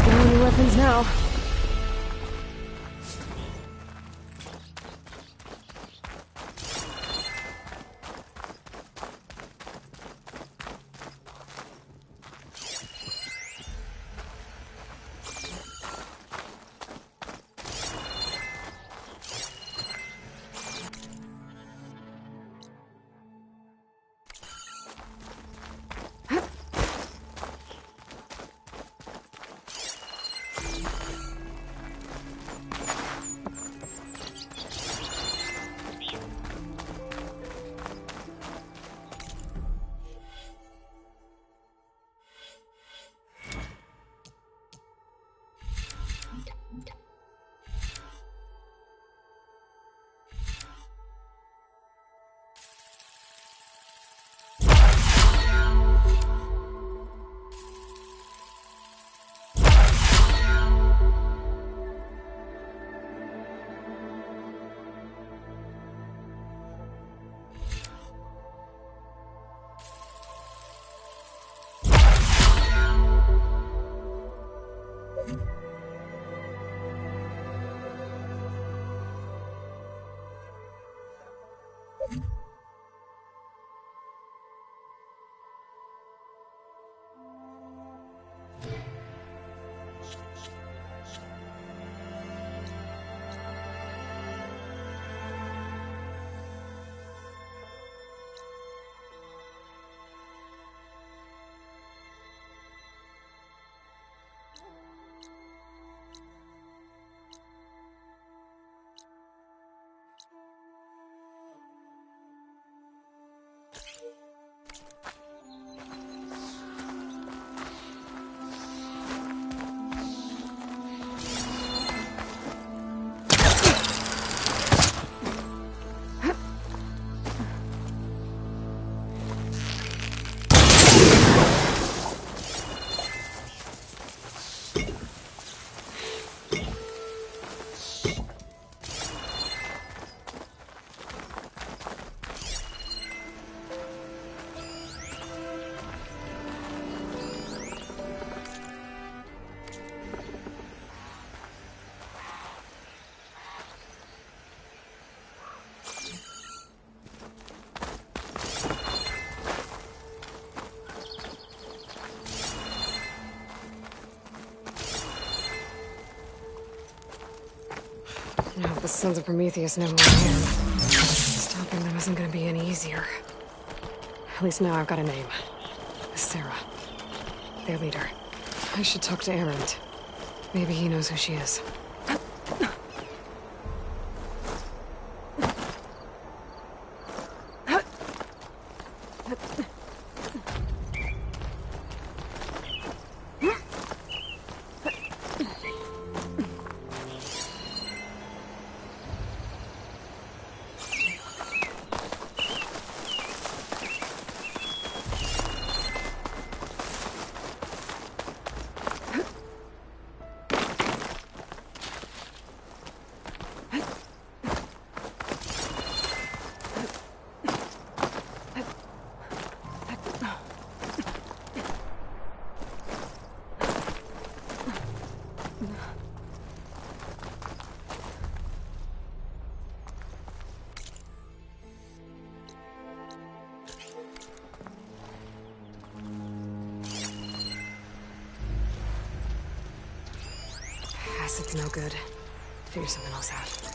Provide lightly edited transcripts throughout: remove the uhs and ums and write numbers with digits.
No new weapons now. I hope the Sons of Prometheus never win. Stopping them isn't gonna be any easier. At least now I've got a name. Sarah. Their leader. I should talk to Erend. Maybe he knows who she is. It's no good. Figure something else out.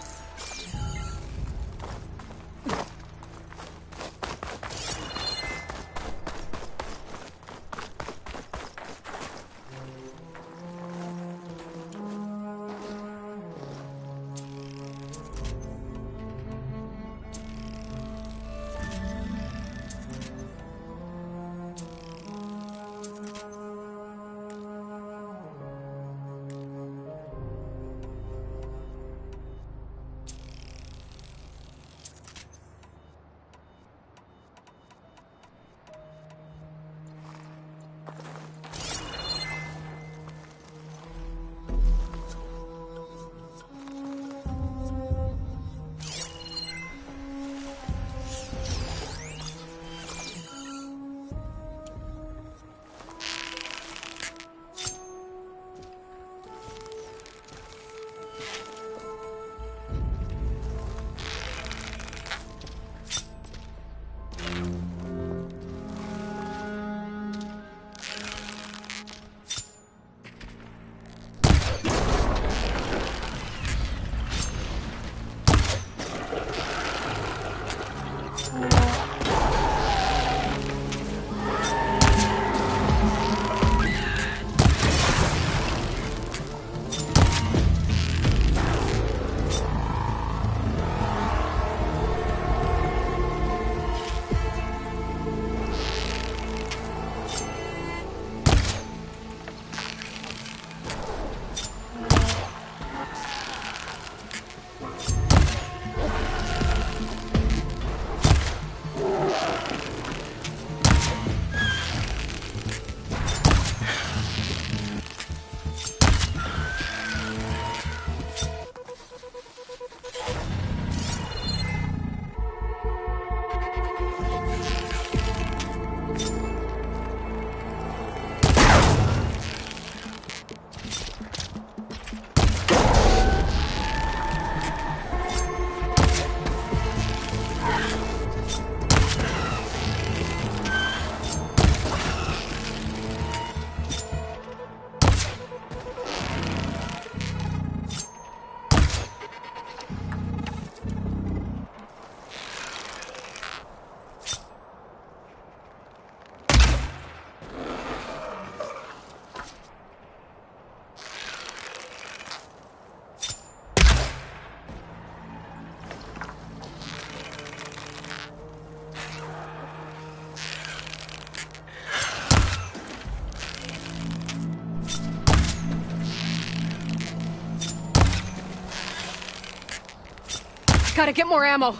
Gotta get more ammo.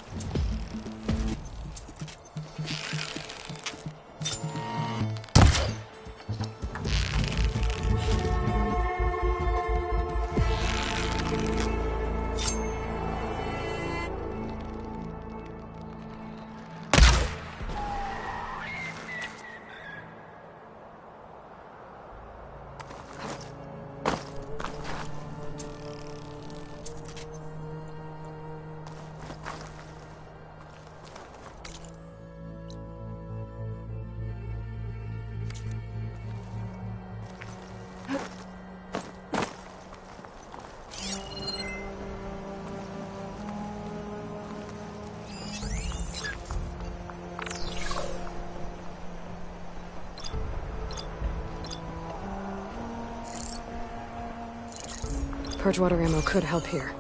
Purge water ammo could help here.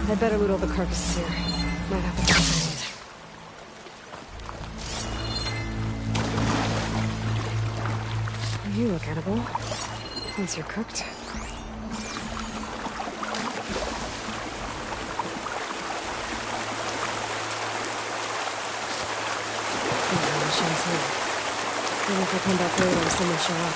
I'd better loot all the carcasses here. Might have the things I need. You look edible. Once you're cooked. Shane's here. Maybe if I come back later, someone show up.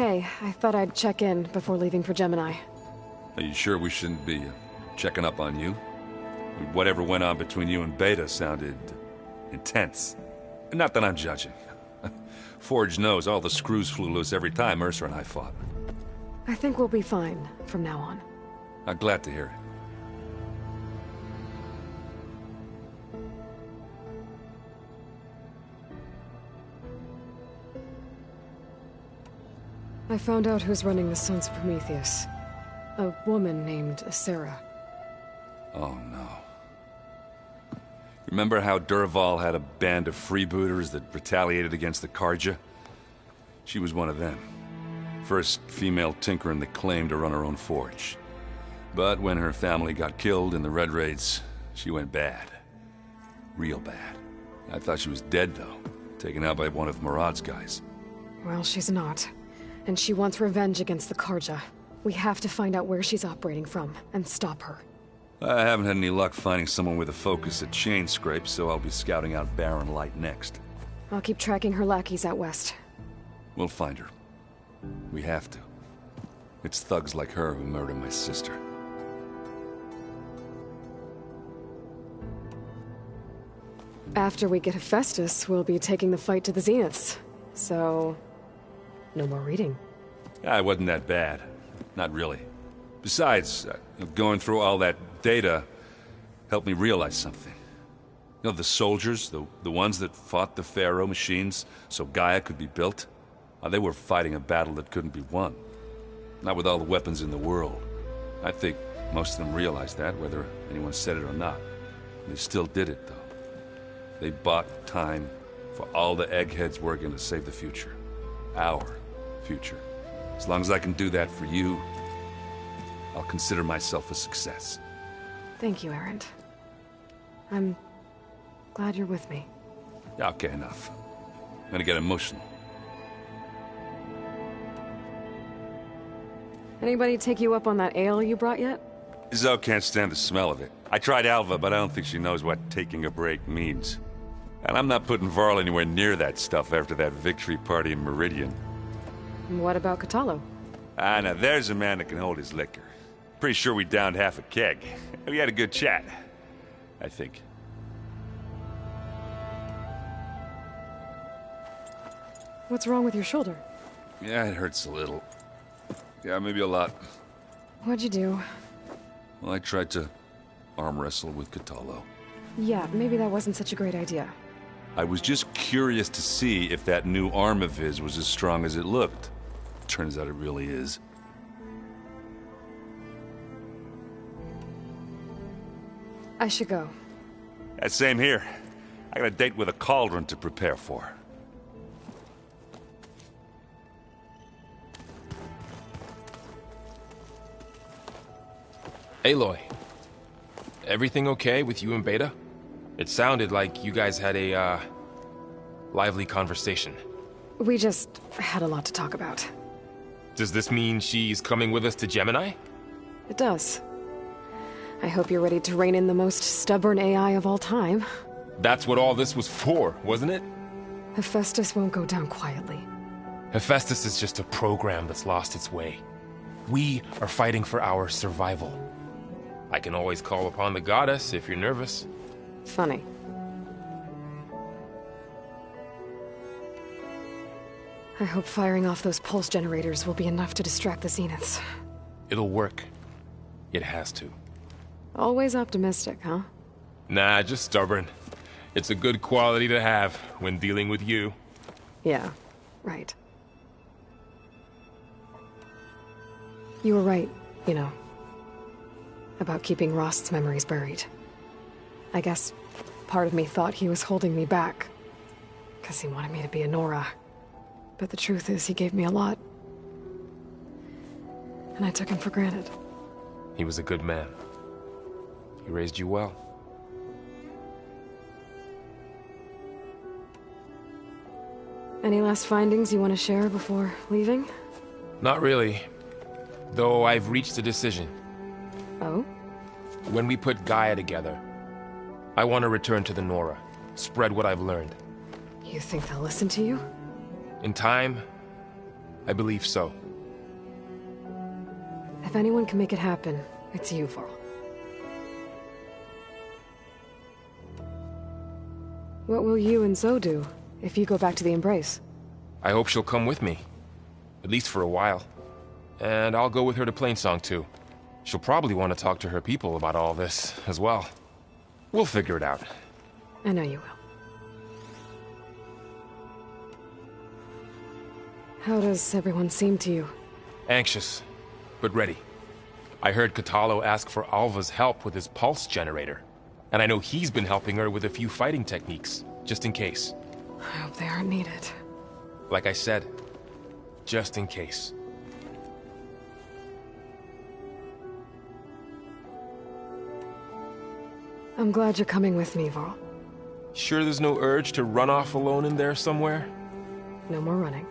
Hey, I thought I'd check in before leaving for Gemini. Are you sure we shouldn't be checking up on you? Whatever went on between you and Beta sounded intense. Not that I'm judging. Forge knows all the screws flew loose every time Mercer and I fought. I think we'll be fine from now on. I'm glad to hear it. I found out who's running the Sons of Prometheus. A woman named Sarah. Oh no. Remember how Durval had a band of freebooters that retaliated against the Karja? She was one of them. First female tinker in the claim to run her own forge. But when her family got killed in the Red Raids, she went bad. Real bad. I thought she was dead, though. Taken out by one of Murad's guys. Well, she's not. And she wants revenge against the Karja. We have to find out where she's operating from, and stop her. I haven't had any luck finding someone with a focus at chain scrapes, so I'll be scouting out Barren Light next. I'll keep tracking her lackeys out west. We'll find her. We have to. It's thugs like her who murdered my sister. After we get Hephaestus, we'll be taking the fight to the Zeniths. So... no more reading. It wasn't that bad. Not really. Besides, going through all that data helped me realize something. You know, the soldiers, the ones that fought the Pharaoh machines so Gaia could be built, they were fighting a battle that couldn't be won. Not with all the weapons in the world. I think most of them realized that, whether anyone said it or not. They still did it, though. They bought time for all the eggheads working to save the future. Our future. As long as I can do that for you, I'll consider myself a success. Thank you, Erend. I'm glad you're with me. Okay, enough. I'm gonna get emotional. Anybody take you up on that ale you brought yet? Zoe can't stand the smell of it. I tried Alva, but I don't think she knows what taking a break means. And I'm not putting Varl anywhere near that stuff after that victory party in Meridian. And what about Catalo? Now there's a man that can hold his liquor. Pretty sure we downed half a keg. We had a good chat, I think. What's wrong with your shoulder? Yeah, it hurts a little. Yeah, maybe a lot. What'd you do? Well, I tried to arm wrestle with Catalo. Yeah, maybe that wasn't such a great idea. I was just curious to see if that new arm of his was as strong as it looked. Turns out it really is. I should go. Same here. I got a date with a cauldron to prepare for. Aloy, everything okay with you and Beta? It sounded like you guys had a, lively conversation. We just had a lot to talk about. Does this mean she's coming with us to Gemini? It does. I hope you're ready to rein in the most stubborn AI of all time. That's what all this was for, wasn't it? Hephaestus won't go down quietly. Hephaestus is just a program that's lost its way. We are fighting for our survival. I can always call upon the goddess if you're nervous. Funny. I hope firing off those pulse generators will be enough to distract the Zeniths. It'll work. It has to. Always optimistic, huh? Nah, just stubborn. It's a good quality to have when dealing with you. Yeah, right. You were right, you know, about keeping Rost's memories buried. I guess part of me thought he was holding me back, because he wanted me to be a Nora. But the truth is, he gave me a lot. And I took him for granted. He was a good man. He raised you well. Any last findings you want to share before leaving? Not really. Though I've reached a decision. Oh? When we put Gaia together, I want to return to the Nora. Spread what I've learned. You think they'll listen to you? In time, I believe so. If anyone can make it happen, it's you, Varl. What will you and Zoe do if you go back to the Embrace? I hope she'll come with me. At least for a while. And I'll go with her to Plainsong too. She'll probably want to talk to her people about all this as well. We'll figure it out. I know you will. How does everyone seem to you? Anxious, but ready. I heard Katalo ask for Alva's help with his pulse generator. And I know he's been helping her with a few fighting techniques, just in case. I hope they aren't needed. Like I said, just in case. I'm glad you're coming with me, Varl. Sure there's no urge to run off alone in there somewhere? No more running.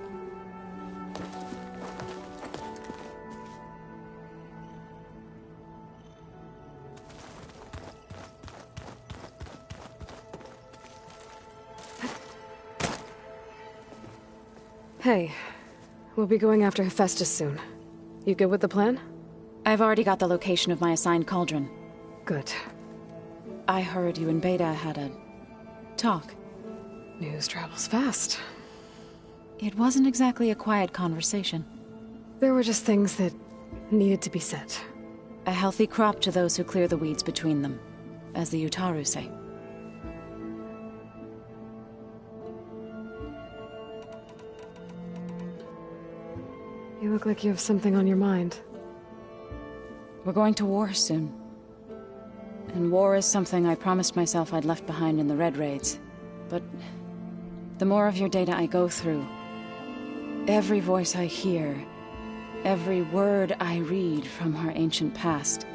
Hey, we'll be going after Hephaestus soon. You good with the plan? I've already got the location of my assigned cauldron. Good. I heard you and Beta had a talk. News travels fast. It wasn't exactly a quiet conversation. There were just things that needed to be said. A healthy crop to those who clear the weeds between them, as the Utaru say. You look like you have something on your mind. We're going to war soon. And war is something I promised myself I'd left behind in the Red Raids. But the more of your data I go through, every voice I hear, every word I read from our ancient past,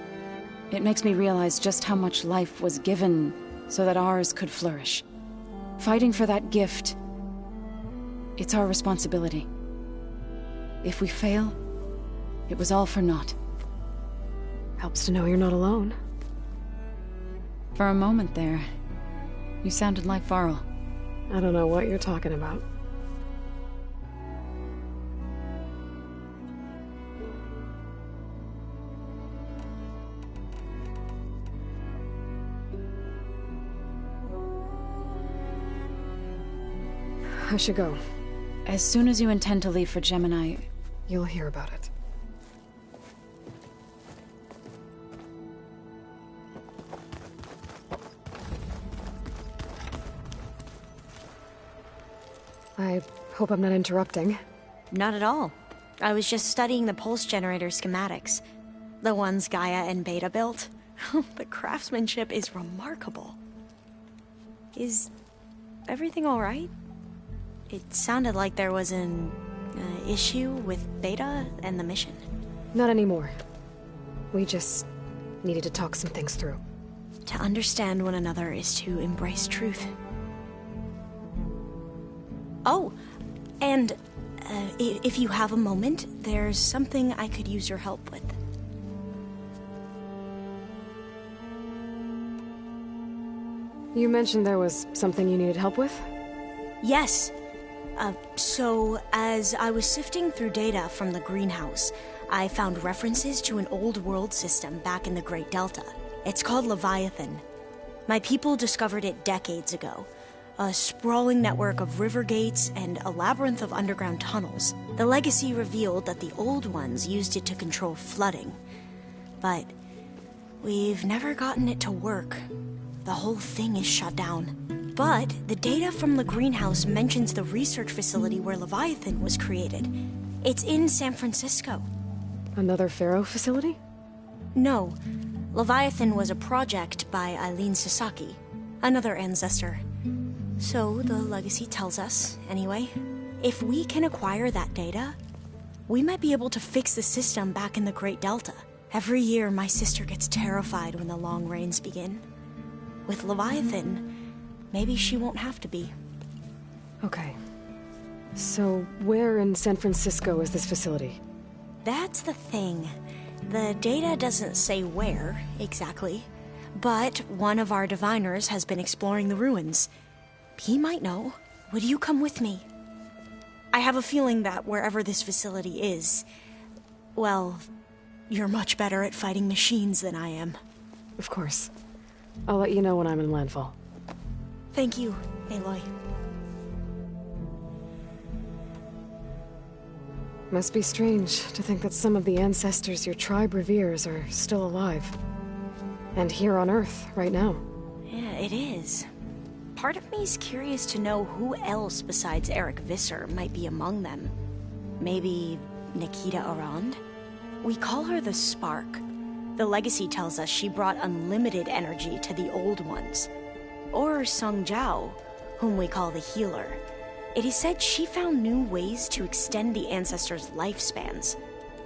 it makes me realize just how much life was given so that ours could flourish. Fighting for that gift, it's our responsibility. If we fail, it was all for naught. Helps to know you're not alone. For a moment there, you sounded like Varl. I don't know what you're talking about. I should go. As soon as you intend to leave for Gemini, you'll hear about it. I hope I'm not interrupting. Not at all. I was just studying the pulse generator schematics. The ones Gaia and Beta built. The craftsmanship is remarkable. Is everything all right? It sounded like there was an issue with Beta and the mission. Not anymore. We just needed to talk some things through. To understand one another is to embrace truth. Oh, and if you have a moment, there's something I could use your help with. You mentioned there was something you needed help with? Yes. So, as I was sifting through data from the greenhouse, I found references to an old world system back in the Great Delta. It's called Leviathan. My people discovered it decades ago. A sprawling network of river gates and a labyrinth of underground tunnels. The legacy revealed that the old ones used it to control flooding. But we've never gotten it to work. The whole thing is shut down. But the data from the greenhouse mentions the research facility where Leviathan was created. It's in San Francisco. Another Pharaoh facility? No. Leviathan was a project by Eileen Sasaki, another ancestor. So the legacy tells us, anyway. If we can acquire that data, we might be able to fix the system back in the Great Delta. Every year, my sister gets terrified when the long rains begin. With Leviathan, maybe she won't have to be. Okay. So, where in San Francisco is this facility? That's the thing. The data doesn't say where, exactly. But one of our diviners has been exploring the ruins. He might know. Would you come with me? I have a feeling that wherever this facility is, well, you're much better at fighting machines than I am. Of course. I'll let you know when I'm in landfall. Thank you, Aloy. Must be strange to think that some of the ancestors your tribe reveres are still alive. And here on Earth, right now. Yeah, it is. Part of me's curious to know who else besides Eric Visser might be among them. Maybe Nikita Arand? We call her the Spark. The legacy tells us she brought unlimited energy to the old ones. Or Sung Jiao, whom we call the Healer. It is said she found new ways to extend the ancestors' lifespans.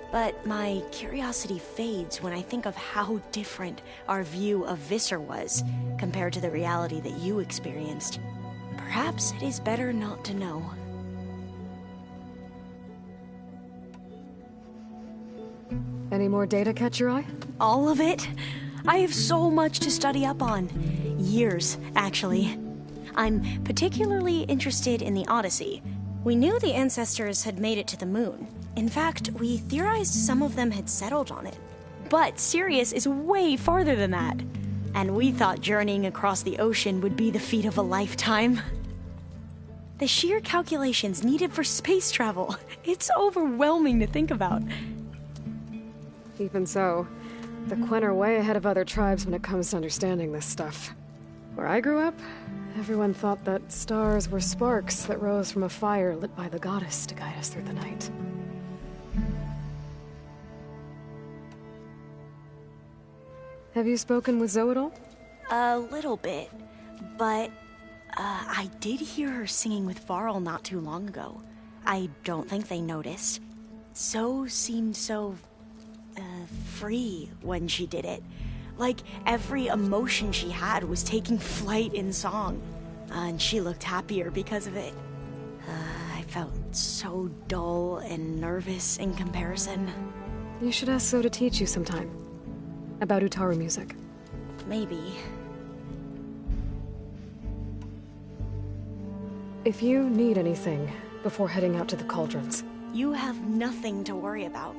But my curiosity fades when I think of how different our view of Visser was compared to the reality that you experienced. Perhaps it is better not to know. Any more data catch your eye? All of it? I have so much to study up on. Years, actually. I'm particularly interested in the Odyssey. We knew the ancestors had made it to the moon. In fact, we theorized some of them had settled on it. But Sirius is way farther than that. And we thought journeying across the ocean would be the feat of a lifetime. The sheer calculations needed for space travel, it's overwhelming to think about. Even so, the Quen are way ahead of other tribes when it comes to understanding this stuff. Where I grew up, everyone thought that stars were sparks that rose from a fire lit by the goddess to guide us through the night. Have you spoken with Zoe at all? A little bit, but I did hear her singing with Varl not too long ago. I don't think they noticed. Zoe seemed so free when she did it. Like every emotion she had was taking flight in song. And she looked happier because of it. I felt so dull and nervous in comparison. You should ask Zoe to teach you sometime. About Utaru music. Maybe. If you need anything before heading out to the cauldrons. You have nothing to worry about.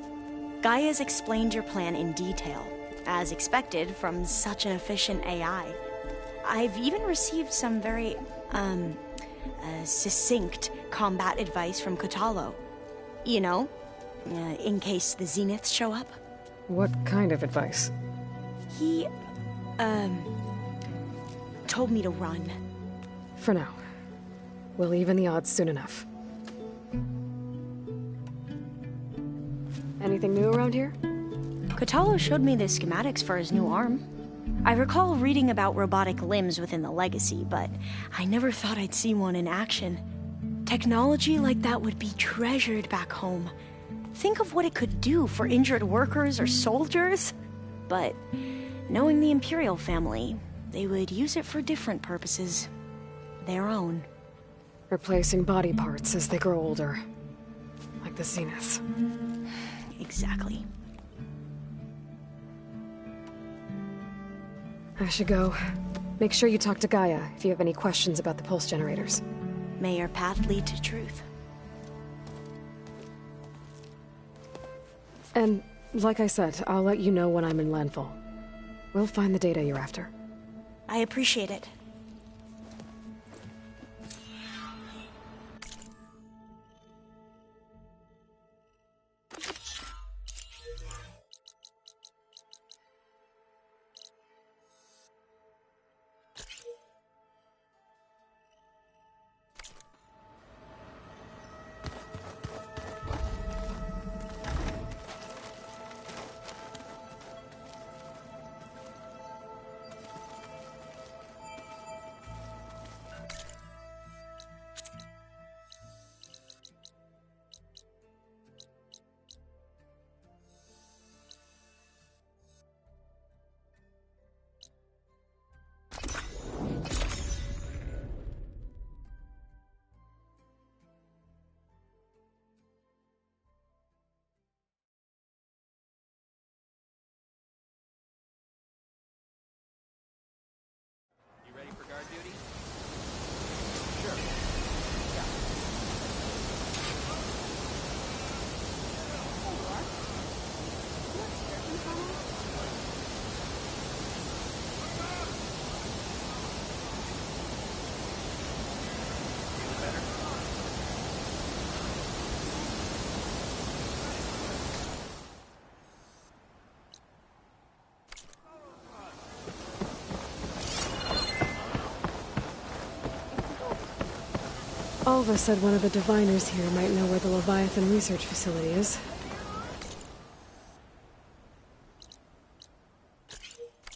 Gaia's explained your plan in detail, as expected from such an efficient AI. I've even received some very, succinct combat advice from Kotalo. You know, in case the Zeniths show up. What kind of advice? He, told me to run. For now. We'll even the odds soon enough. Anything new around here? Kotalo showed me the schematics for his new arm. I recall reading about robotic limbs within the Legacy, but I never thought I'd see one in action. Technology like that would be treasured back home. Think of what it could do for injured workers or soldiers. But knowing the Imperial family, they would use it for different purposes. Their own. Replacing body parts as they grow older. Like the Zeniths. Exactly. I should go. Make sure you talk to Gaia if you have any questions about the pulse generators. May your path lead to truth. And, like I said, I'll let you know when I'm in landfall. We'll find the data you're after. I appreciate it. Alva said one of the diviners here might know where the Leviathan research facility is.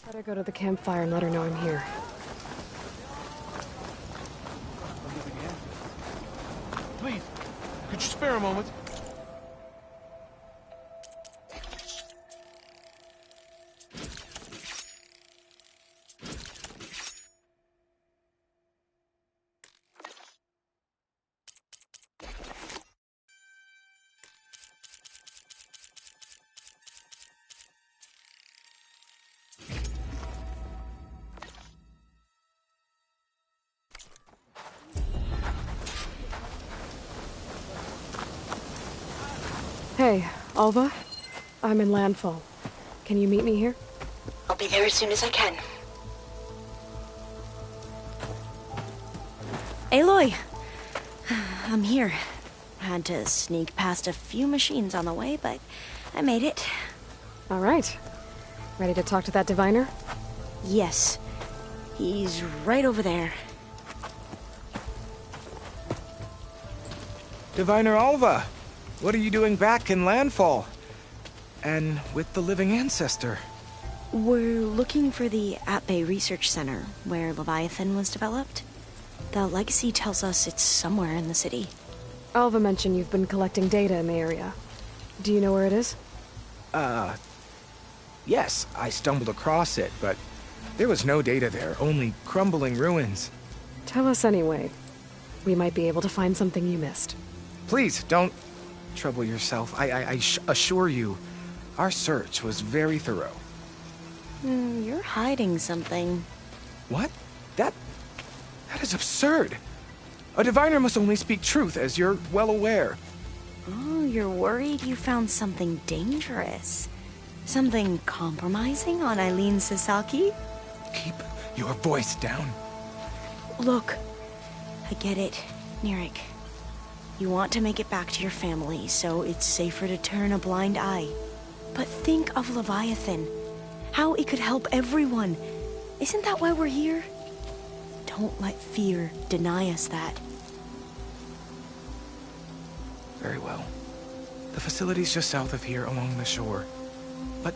Better go to the campfire and let her know I'm here. Please, could you spare a moment? Hey, Alva. I'm in Landfall. Can you meet me here? I'll be there as soon as I can. Aloy! I'm here. Had to sneak past a few machines on the way, but I made it. All right. Ready to talk to that diviner? Yes. He's right over there. Diviner Alva, what are you doing back in Landfall? And with the living ancestor? We're looking for the At-Bay Research Center, where Leviathan was developed. The legacy tells us it's somewhere in the city. Alva mentioned you've been collecting data in the area. Do you know where it is? Yes, I stumbled across it, but there was no data there, only crumbling ruins. Tell us anyway. We might be able to find something you missed. Please, don't trouble yourself. I assure you, our search was very thorough. You're hiding something. What? That is absurd. A diviner must only speak truth, as you're well aware. Oh, you're worried you found something dangerous. Something compromising on Eileen Sasaki? Keep your voice down. Look, I get it, Nirik. You want to make it back to your family, so it's safer to turn a blind eye. But think of Leviathan. How it could help everyone. Isn't that why we're here? Don't let fear deny us that. Very well. The facility's just south of here, along the shore. But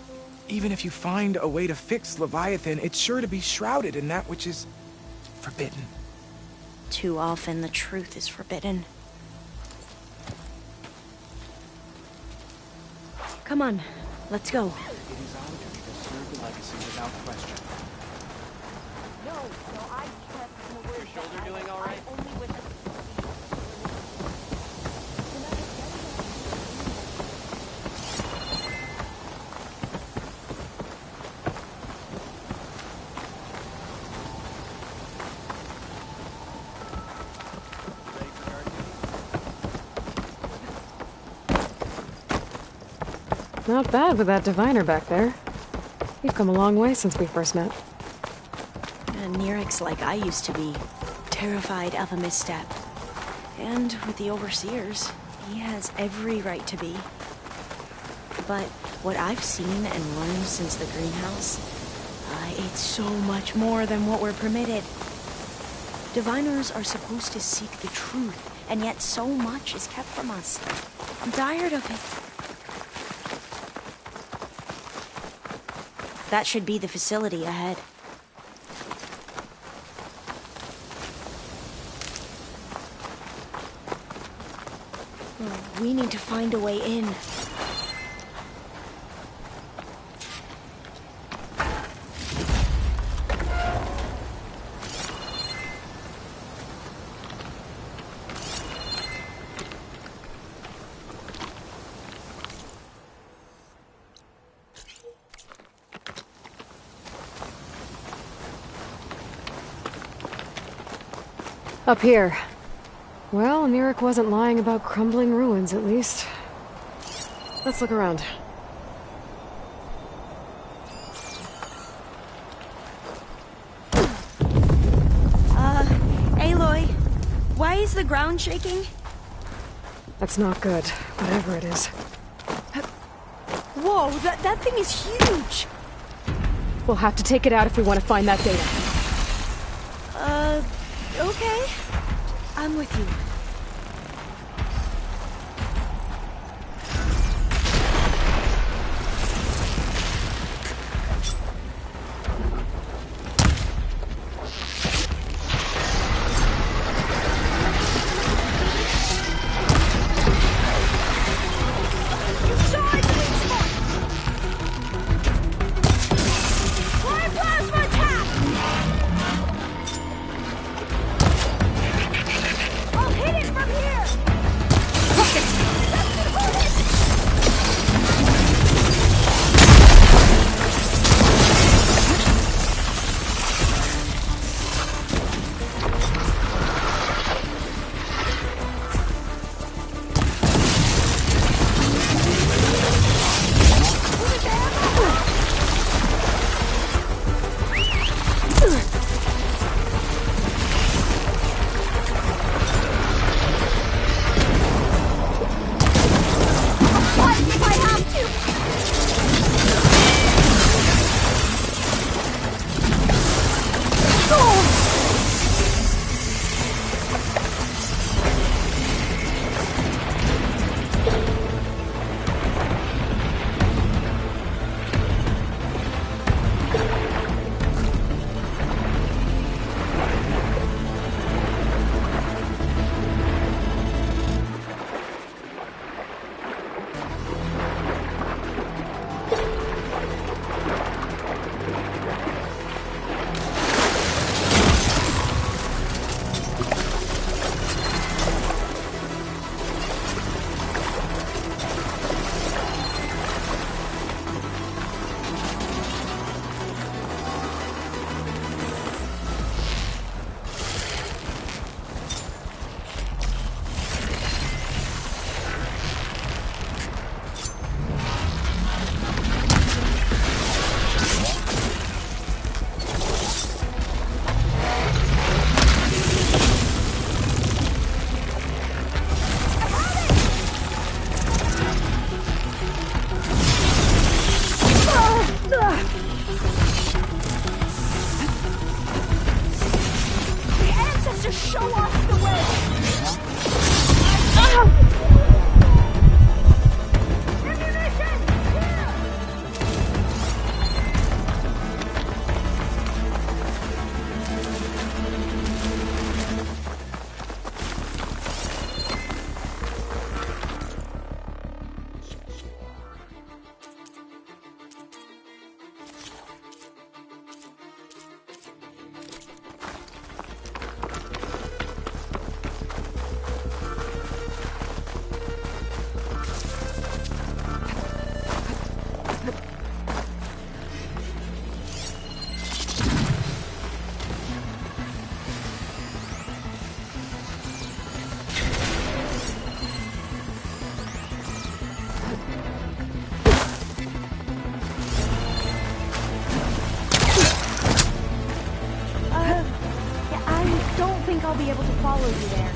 even if you find a way to fix Leviathan, it's sure to be shrouded in that which is forbidden. Too often the truth is forbidden. Come on, let's go. It is our duty to serve the legacy without question. Your shoulder doing all right? Not bad with that diviner back there. You've come a long way since we first met. And Nirik's like I used to be, terrified of a misstep. And with the Overseers, he has every right to be. But what I've seen and learned since the greenhouse, it's so much more than what we're permitted. Diviners are supposed to seek the truth, and yet so much is kept from us. I'm tired of it. That should be the facility ahead. We need to find a way in. Up here. Well, Nirik wasn't lying about crumbling ruins, at least. Let's look around. Aloy, why is the ground shaking? That's not good, whatever it is. Whoa, that thing is huge! We'll have to take it out if we want to find that data. Okay. I'm with you. I'll be able to follow you there.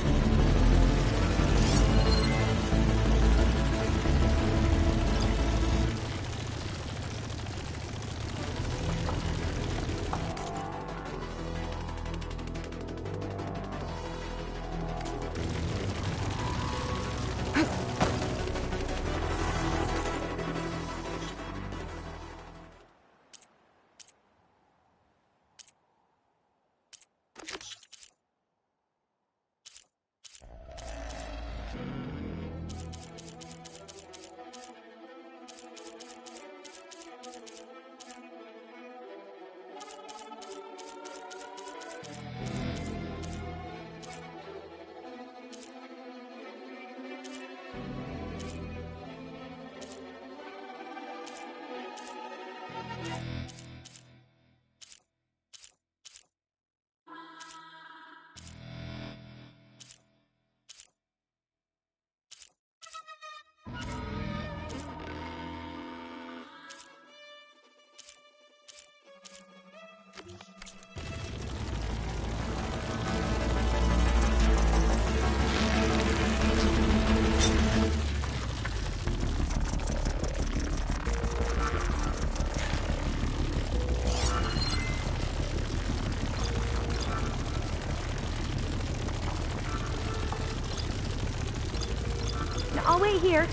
I'll wait here.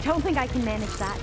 Don't think I can manage that.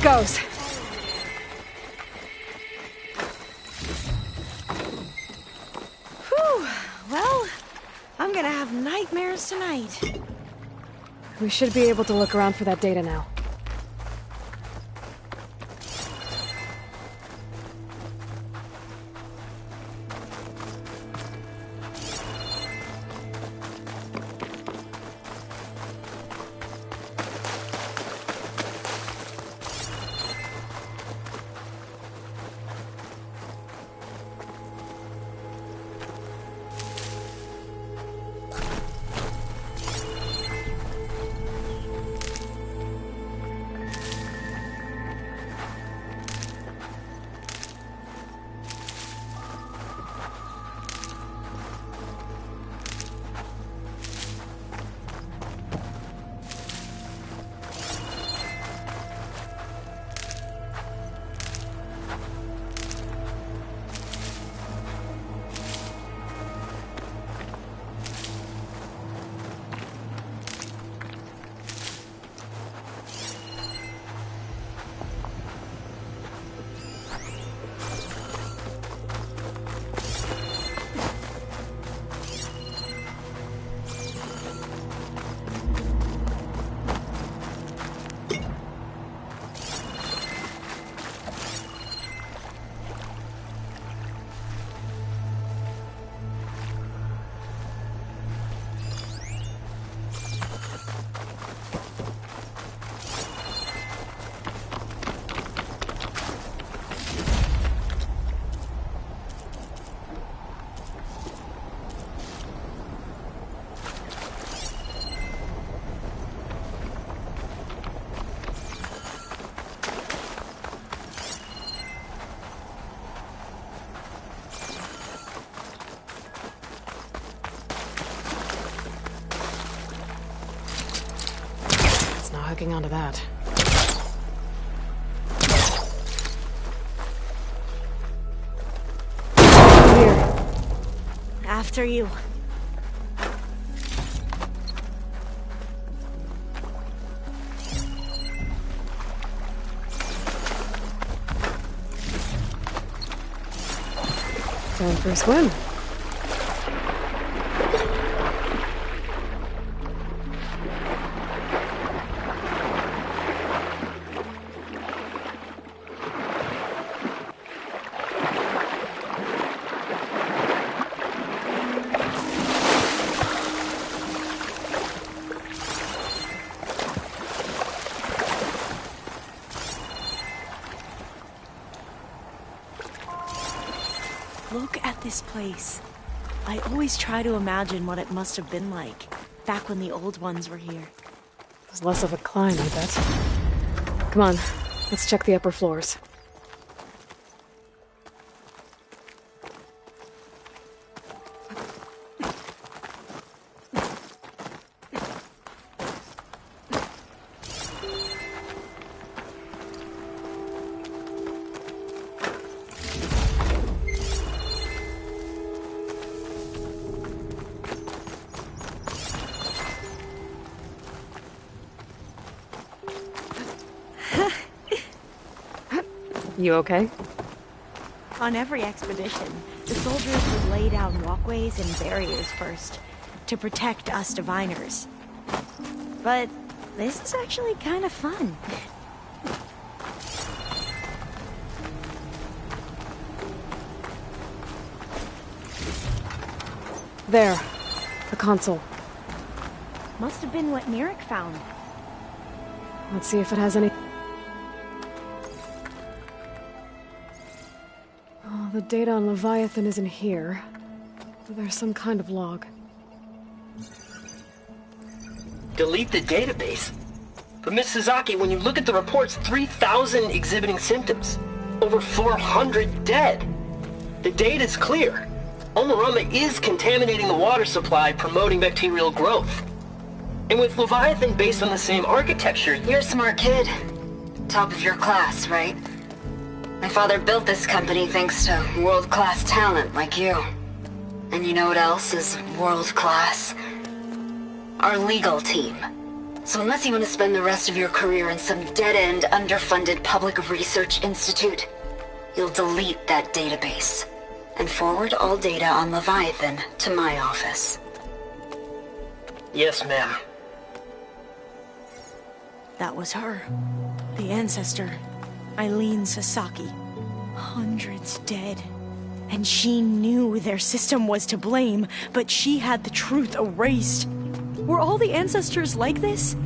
goes. Whew. Well, I'm gonna have nightmares tonight. We should be able to look around for that data now. Hooking onto that. Here. After you. Time for a swim. Look at this place. I always try to imagine what it must have been like back when the old ones were here. It was less of a climb, I bet. Come on, let's check the upper floors. You okay? On every expedition, the soldiers would lay down walkways and barriers first, to protect us diviners. But this is actually kind of fun. There. The console. Must have been what Merrick found. Let's see if it has any... Oh, the data on Leviathan isn't here. But there's some kind of log. Delete the database? But Miss Sasaki, when you look at the reports, 3,000 exhibiting symptoms. Over 400 dead. The data's clear. Omarama is contaminating the water supply, promoting bacterial growth. And with Leviathan based on the same architecture... You're a smart kid. Top of your class, right? My father built this company thanks to world-class talent like you. And you know what else is world-class? Our legal team. So unless you want to spend the rest of your career in some dead-end, underfunded public research institute, you'll delete that database and forward all data on Leviathan to my office. Yes, ma'am. That was her. The ancestor, Eileen Sasaki. Hundreds dead. And she knew their system was to blame, but she had the truth erased. Were all the ancestors like this?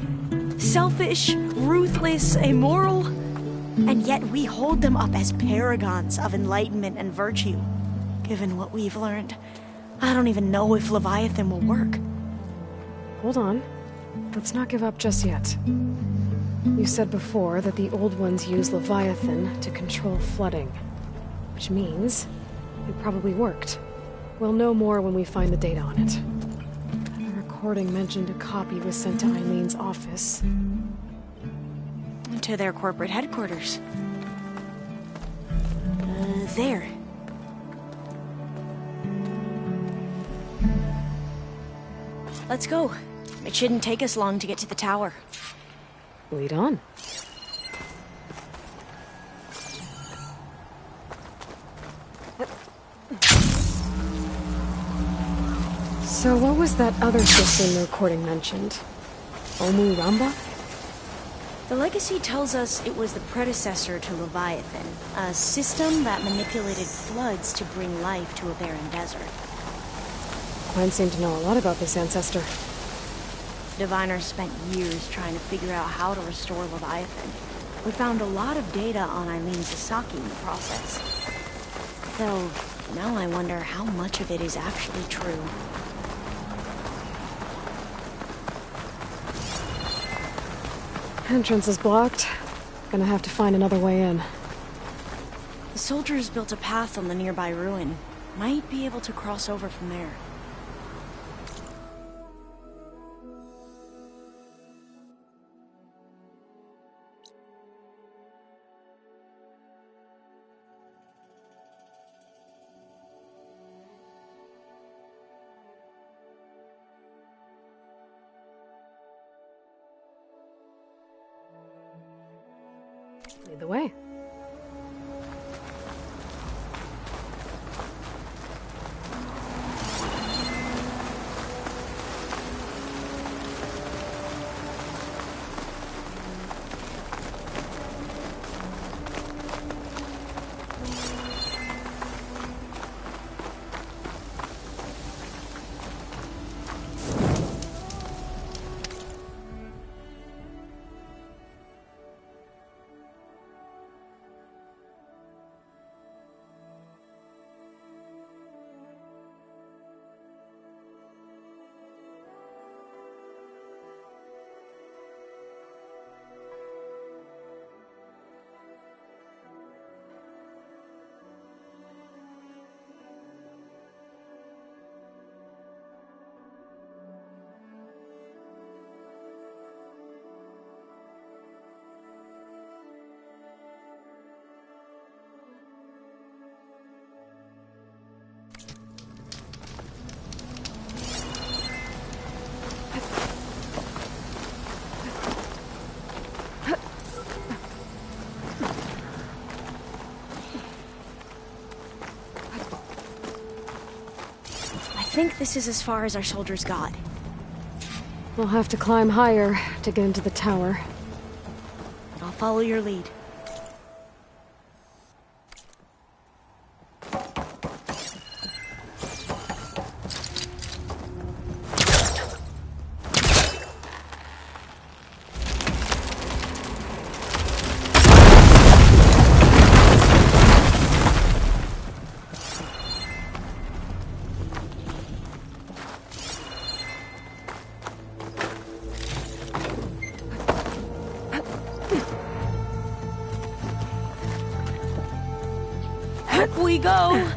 Selfish, ruthless, immoral? And yet we hold them up as paragons of enlightenment and virtue. Given what we've learned, I don't even know if Leviathan will work. Hold on. Let's not give up just yet. You said before that the old ones use Leviathan to control flooding. Which means it probably worked. We'll know more when we find the data on it. The recording mentioned a copy was sent to Eileen's office. To their corporate headquarters. There. Let's go. It shouldn't take us long to get to the tower. Lead on. So what was that other system the recording mentioned? Omu Ramba? The legacy tells us it was the predecessor to Leviathan, a system that manipulated floods to bring life to a barren desert. Quinn seemed to know a lot about this ancestor. Diviners spent years trying to figure out how to restore Leviathan. We found a lot of data on Eileen Sasaki in the process. Though, now I wonder how much of it is actually true. Entrance is blocked. Gonna have to find another way in. The soldiers built a path on the nearby ruin. Might be able to cross over from there. Lead the way. I think this is as far as our soldiers got. We'll have to climb higher to get into the tower. I'll follow your lead. Up we go!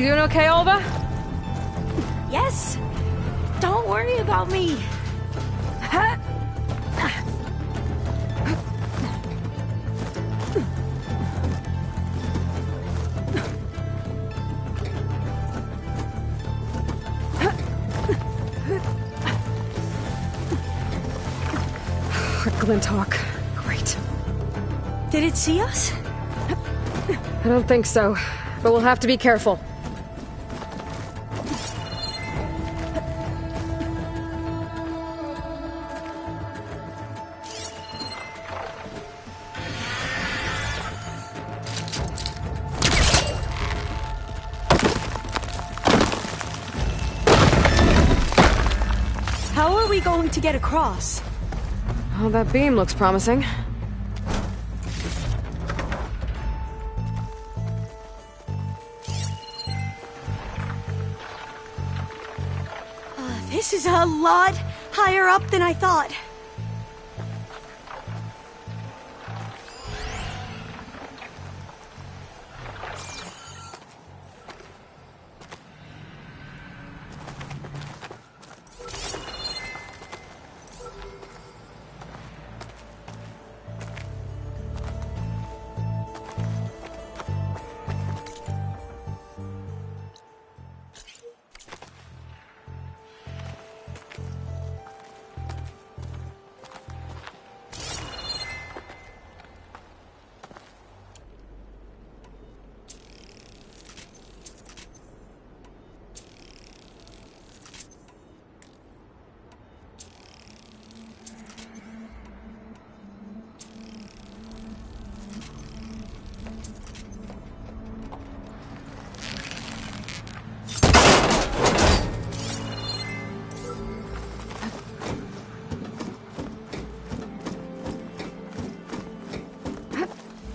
You doing okay, Olva? Yes. Don't worry about me. Glinthawk. Great. Did it see us? I don't think so, but we'll have to be careful. How are we going to get across? Oh, that beam looks promising. This is a lot higher up than I thought.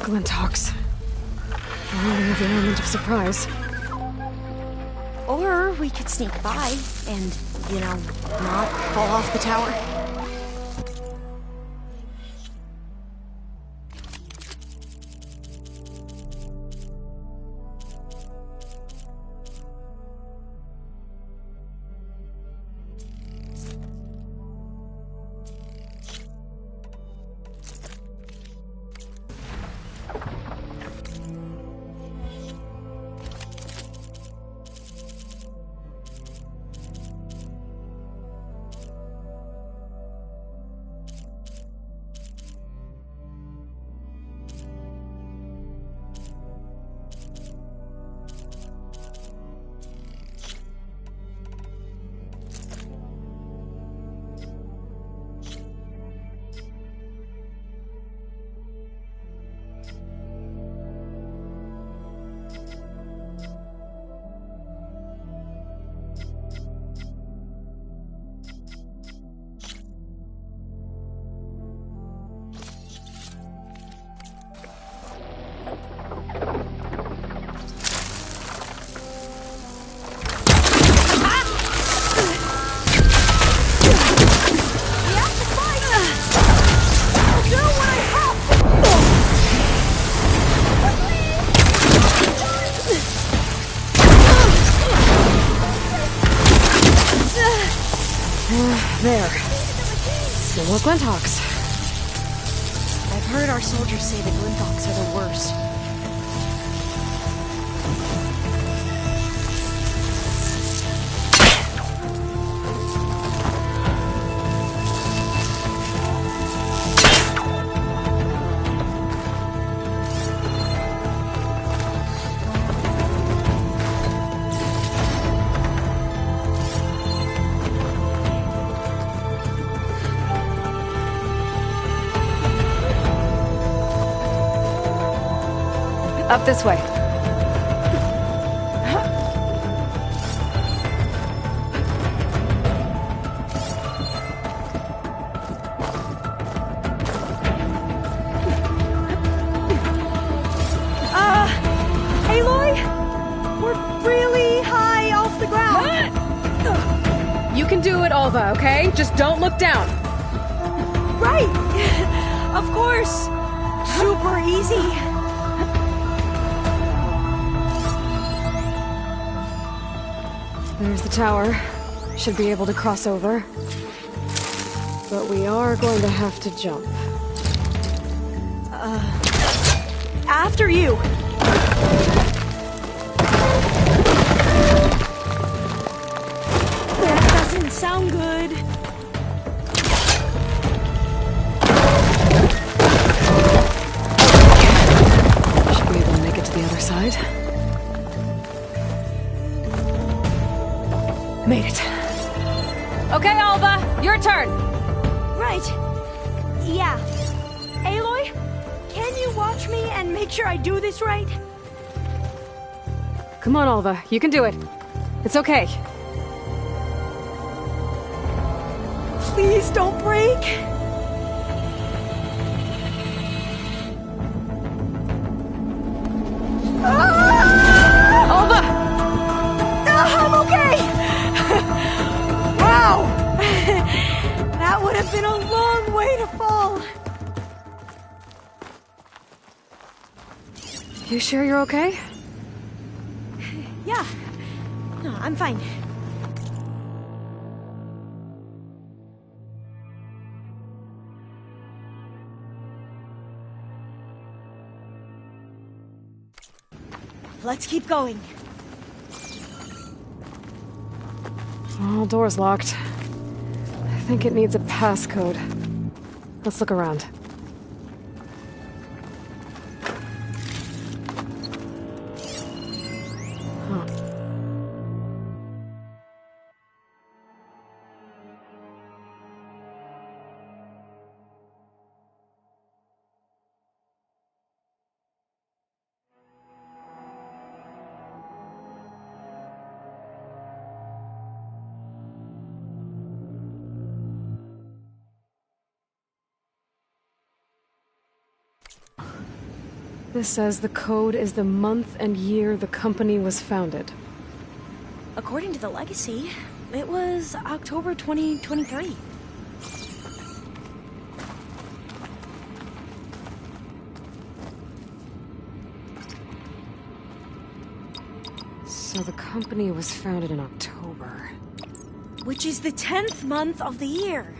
Glinthawks. I only have the element of surprise. Or we could sneak by and, not fall off the tower. There. No more Glinthawks. I've heard our soldiers say the Glinthawks are the worst. Up this way. Aloy? We're really high off the ground. You can do it, Olva, okay? Just don't look down. Right. Of course. Super easy. There's the tower. Should be able to cross over. But we are going to have to jump. After you! That doesn't sound good. Should be able to make it to the other side. Made it. Okay, Alva, your turn. Right. Yeah. Aloy, can you watch me and make sure I do this right? Come on, Alva. You can do it. It's okay. Please don't break. Alva! I'm okay! Wow! That would have been a long way to fall. You sure you're okay? Yeah. No, I'm fine. Let's keep going. Oh, door's locked. I think it needs a passcode. Let's look around. Huh. This says the code is the month and year the company was founded. According to the legacy, it was October 2023. So the company was founded in October. Which is the 10th month of the year.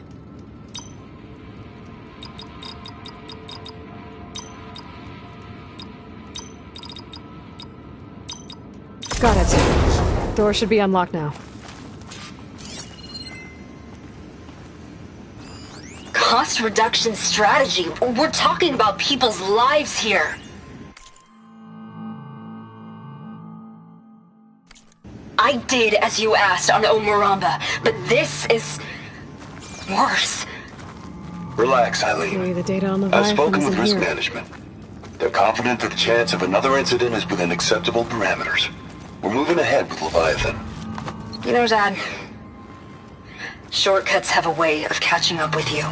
Got it. Door should be unlocked now. Cost reduction strategy? We're talking about people's lives here. I did as you asked on Omuramba, but this is worse. Relax, Eileen. Okay, the data on the I've spoken Leviathan with isn't risk here. management. They're confident that the chance of another incident is within acceptable parameters. We're moving ahead with Leviathan. You know, Dad, shortcuts have a way of catching up with you.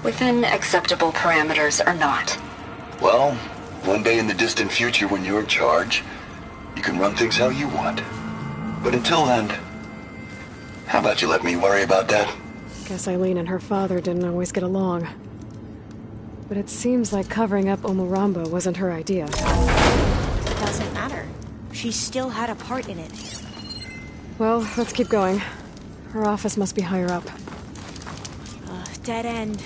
Within acceptable parameters or not. Well, one day in the distant future when you're in charge, you can run things how you want. But until then, how about you let me worry about that? Guess Eileen and her father didn't always get along. But it seems like covering up Omuramba wasn't her idea. It doesn't matter. She still had a part in it. Well, let's keep going. Her office must be higher up. Dead end.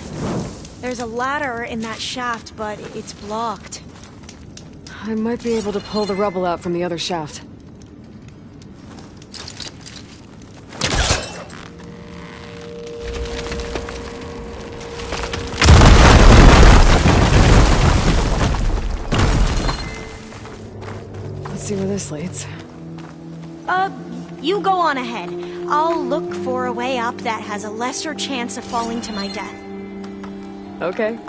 There's a ladder in that shaft, but it's blocked. I might be able to pull the rubble out from the other shaft. Let's see where this leads. You go on ahead. I'll look for a way up that has a lesser chance of falling to my death. Okay.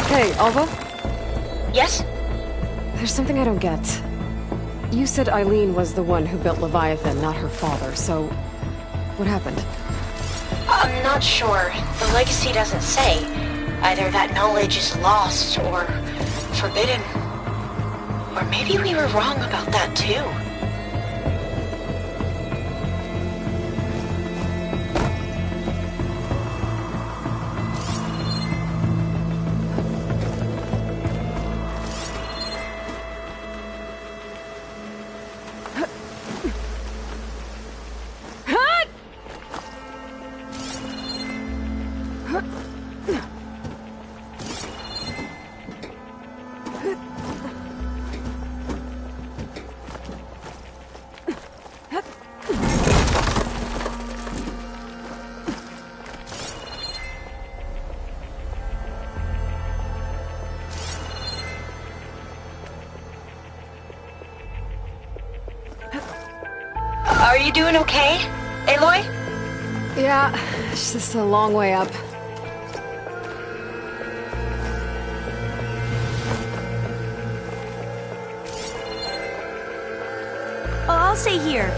Hey, Alva? Yes? There's something I don't get. You said Eileen was the one who built Leviathan, not her father, so... what happened? I'm not sure. The legacy doesn't say. Either that knowledge is lost or forbidden. Or maybe we were wrong about that too. Are you doing okay, Aloy? Yeah, it's just a long way up. Oh, I'll stay here.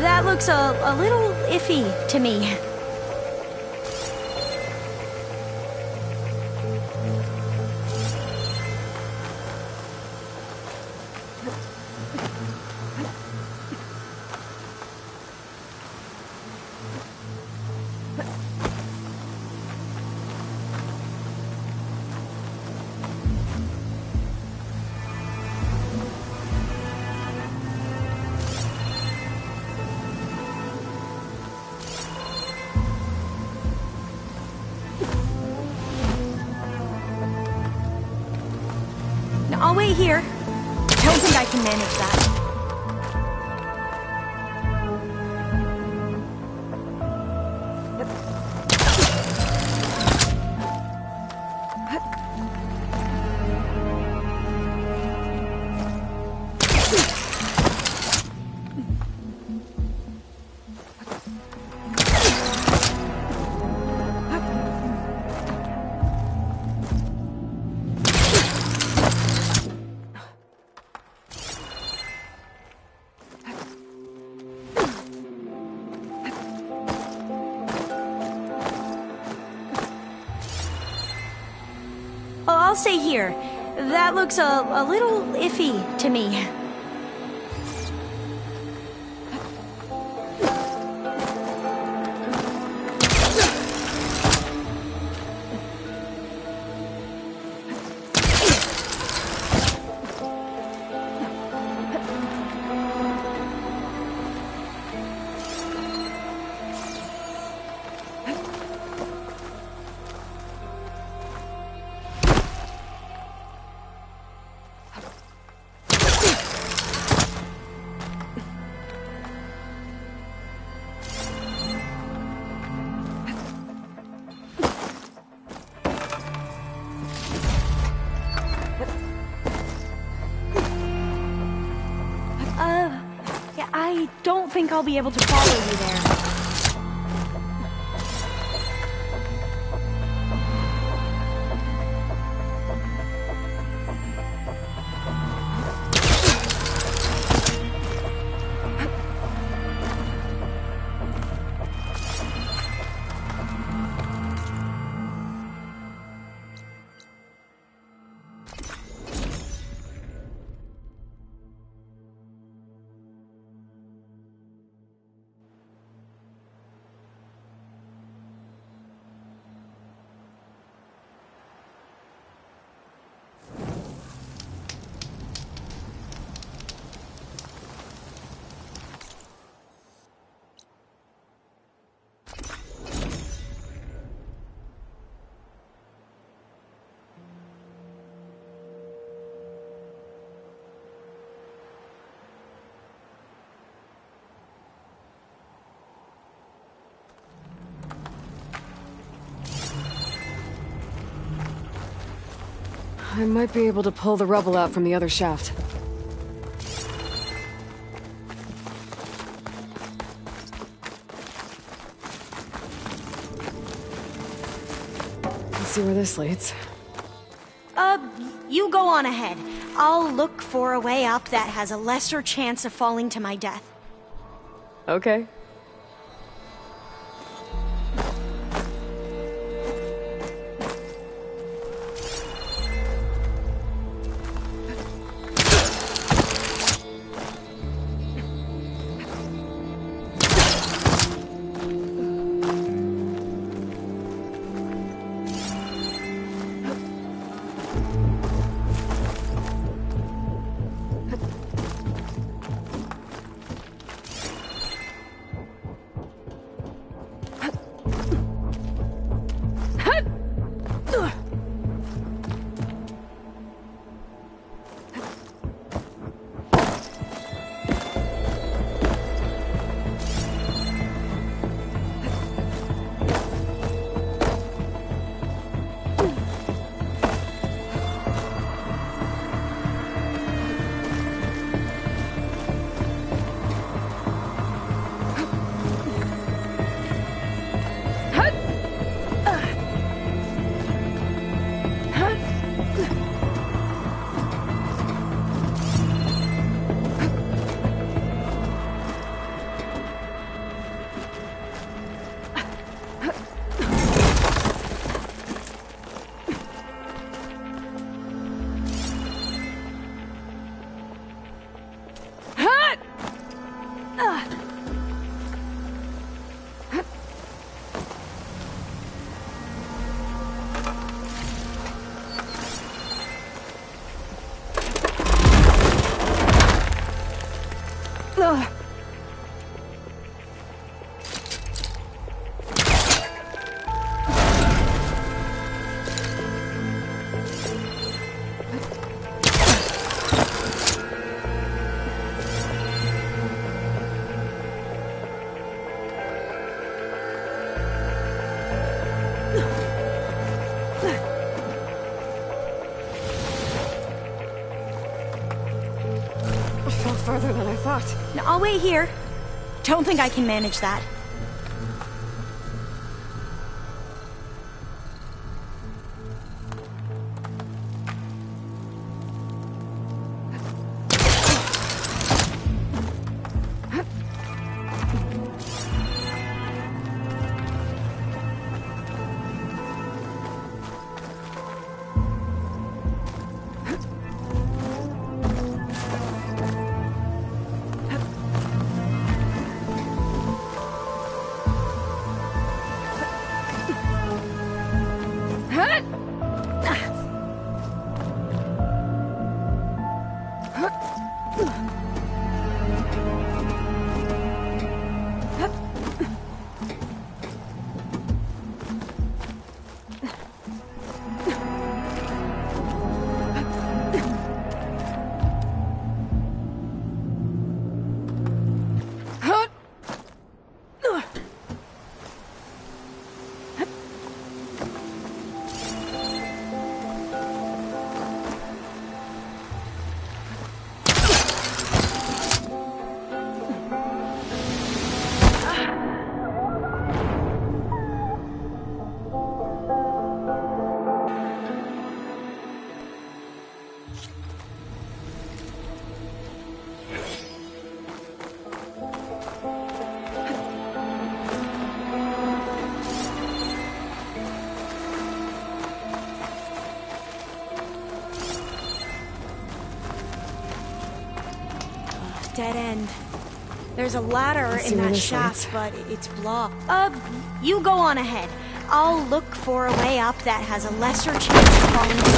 That looks a little iffy to me. I'll wait here. Don't think I can manage that. Oh, I'll stay here. That looks a little iffy to me. Yeah, I don't think I'll be able to follow you there. I might be able to pull the rubble out from the other shaft. Let's see where this leads. You go on ahead. I'll look for a way up that has a lesser chance of falling to my death. Okay. Farther than I thought. Now, I'll wait here. Don't think I can manage that. Dead end. There's a ladder in that shaft, but it's blocked. You go on ahead. I'll look for a way up that has a lesser chance of falling down.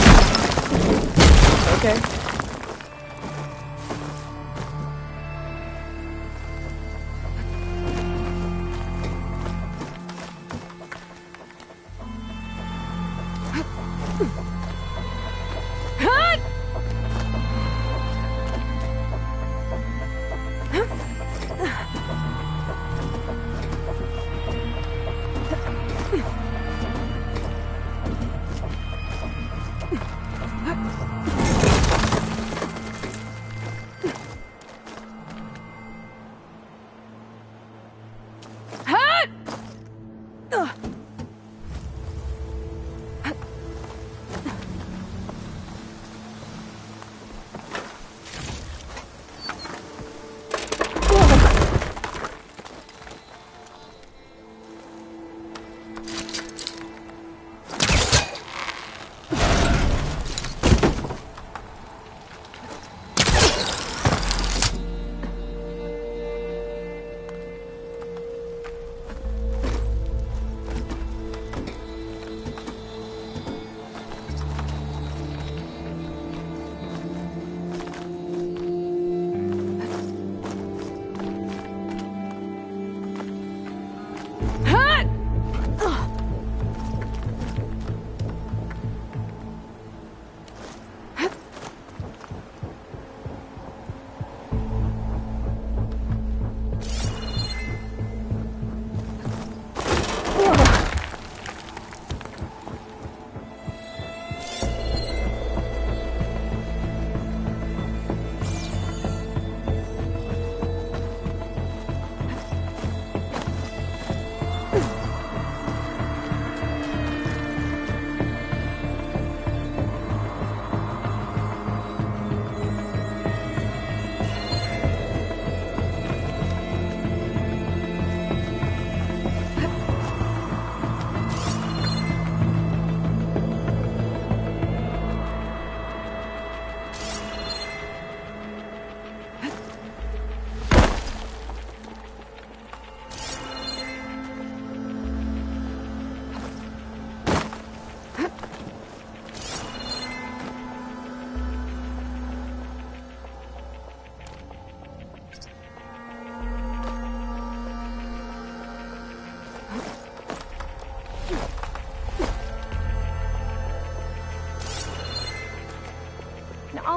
Okay.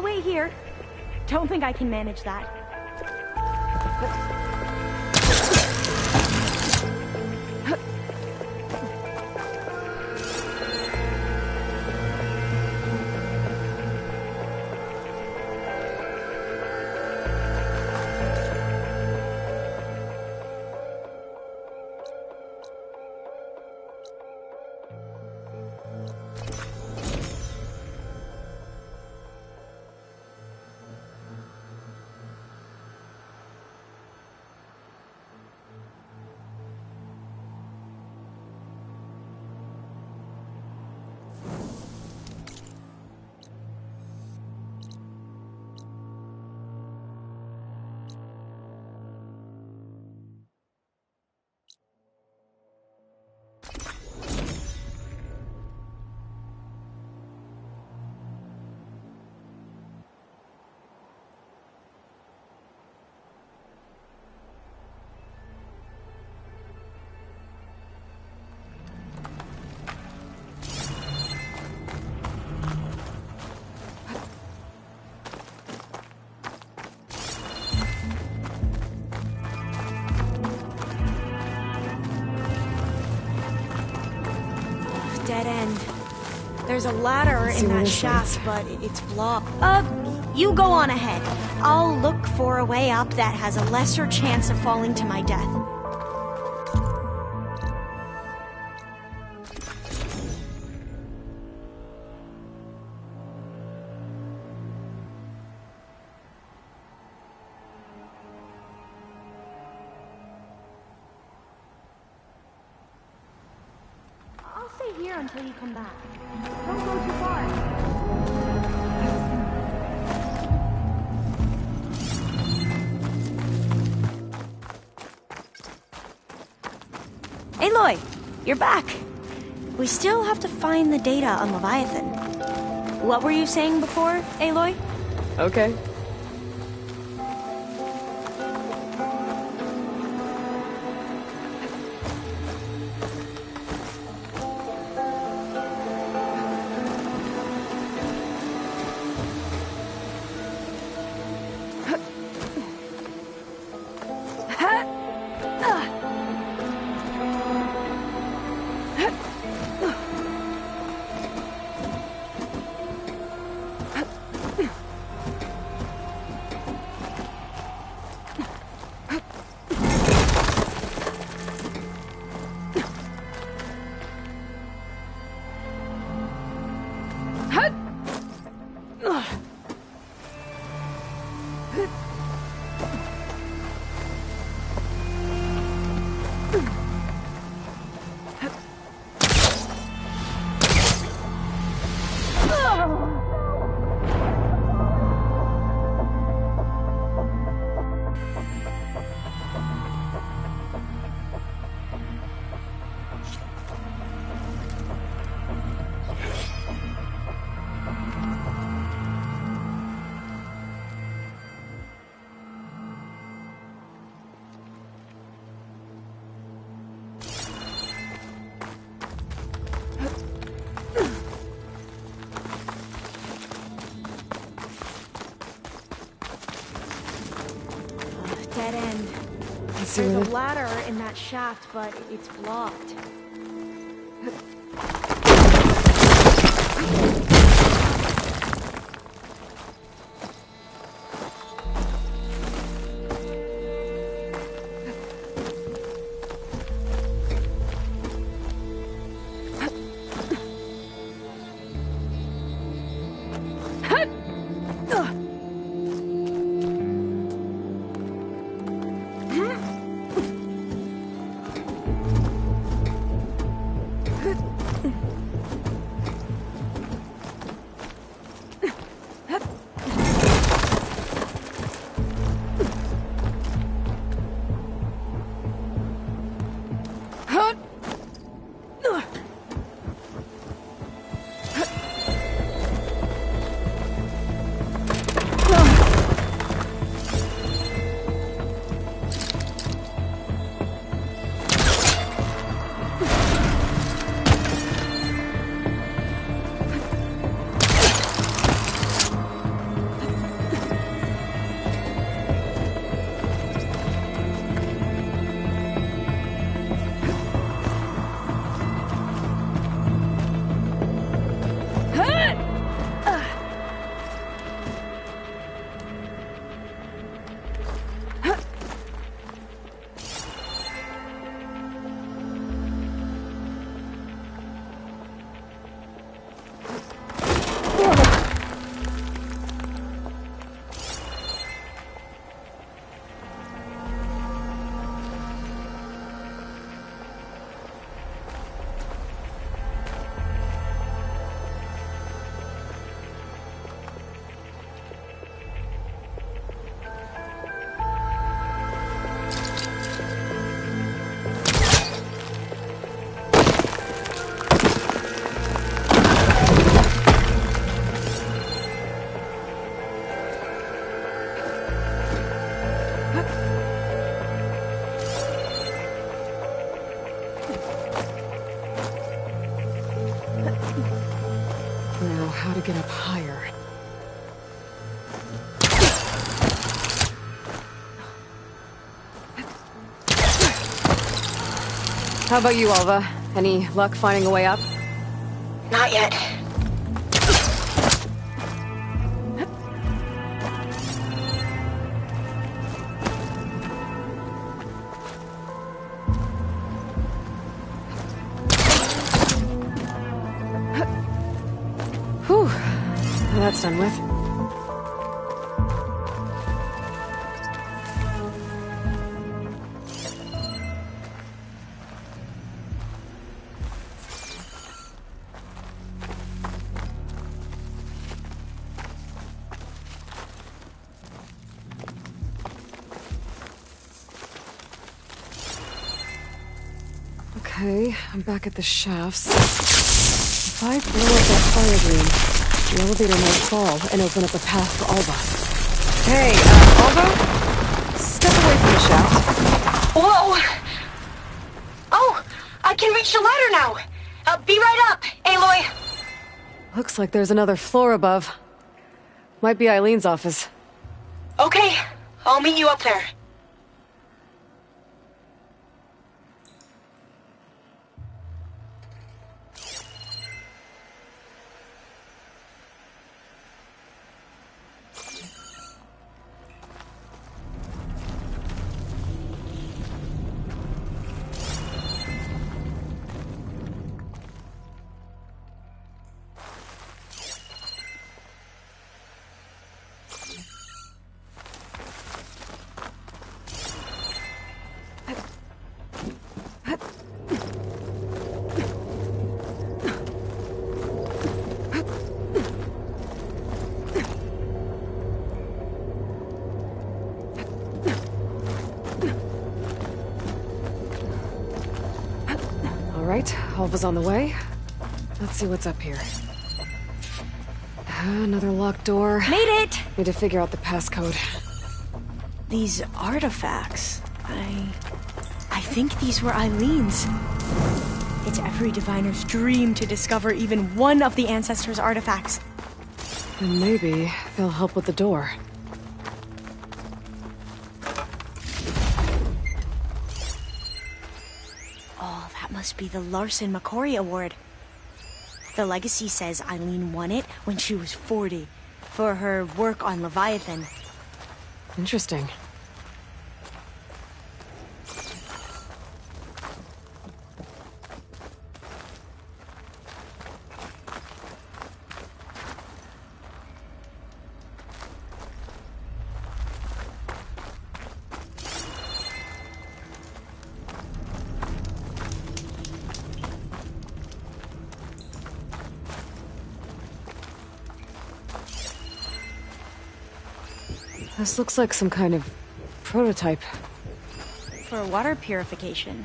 I'll wait here. Don't think I can manage that. Dead end. There's a ladder in that shaft, but it's blocked. You go on ahead. I'll look for a way up that has a lesser chance of falling to my death. I'll stay here until you come back. Don't go too far. Aloy, you're back. We still have to find the data on Leviathan. What were you saying before, Aloy? Okay. Dead end. There's a ladder in that shaft, but it's blocked. to get up higher. How about you, Alva? Any luck finding a way up? Not yet. Whew. Well, that's done with. Okay, I'm back at the shafts. If I blow up that fire dream, the elevator might fall and open up a path for Alva. Hey, Alva? Step away from the shaft. Whoa! Oh, I can reach the ladder now. Be right up, Aloy. Looks like there's another floor above. Might be Eileen's office. Okay, I'll meet you up there. Alright, Alva's on the way. Let's see what's up here. Another locked door. Made it! Need to figure out the passcode. These artifacts, I think these were Eileen's. It's every diviner's dream to discover even one of the ancestors' artifacts. And maybe they'll help with the door. Oh, that must be the Larson McCory Award. The legacy says Eileen won it when she was 40 for her work on Leviathan. Interesting. This looks like some kind of prototype. For water purification.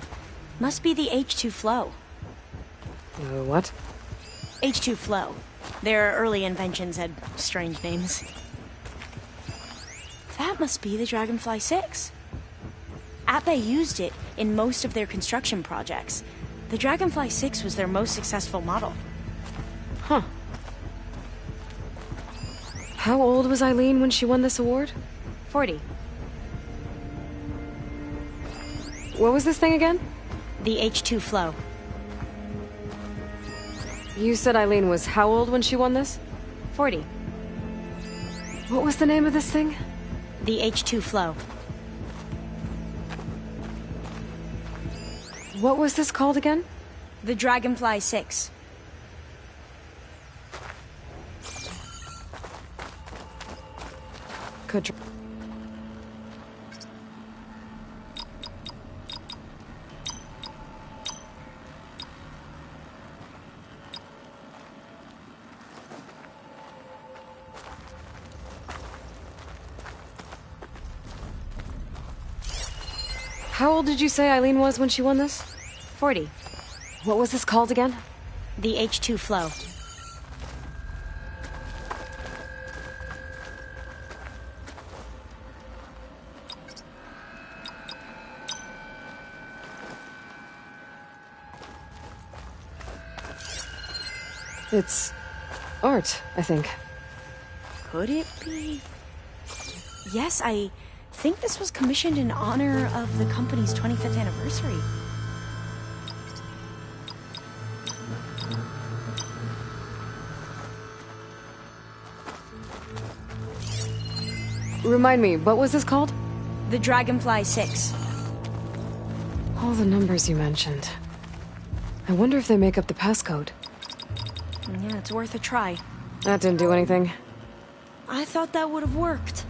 Must be the H2 flow. What? H2 flow. Their early inventions had strange names. That must be the Dragonfly 6. Atbay used it in most of their construction projects. The Dragonfly 6 was their most successful model. Huh. How old was Eileen when she won this award? 40. What was this thing again? The H2 flow. You said Eileen was how old when she won this? 40. What was the name of this thing? The H2 flow. What was this called again? The Dragonfly 6. Could. How old did you say Eileen was when she won this? 40. What was this called again? The H2 flow. It's art, I think. Could it be? Yes, I think this was commissioned in honor of the company's 25th anniversary. Remind me, what was this called? The Dragonfly 6. All the numbers you mentioned. I wonder if they make up the passcode. Yeah, it's worth a try. That didn't do anything. I thought that would have worked.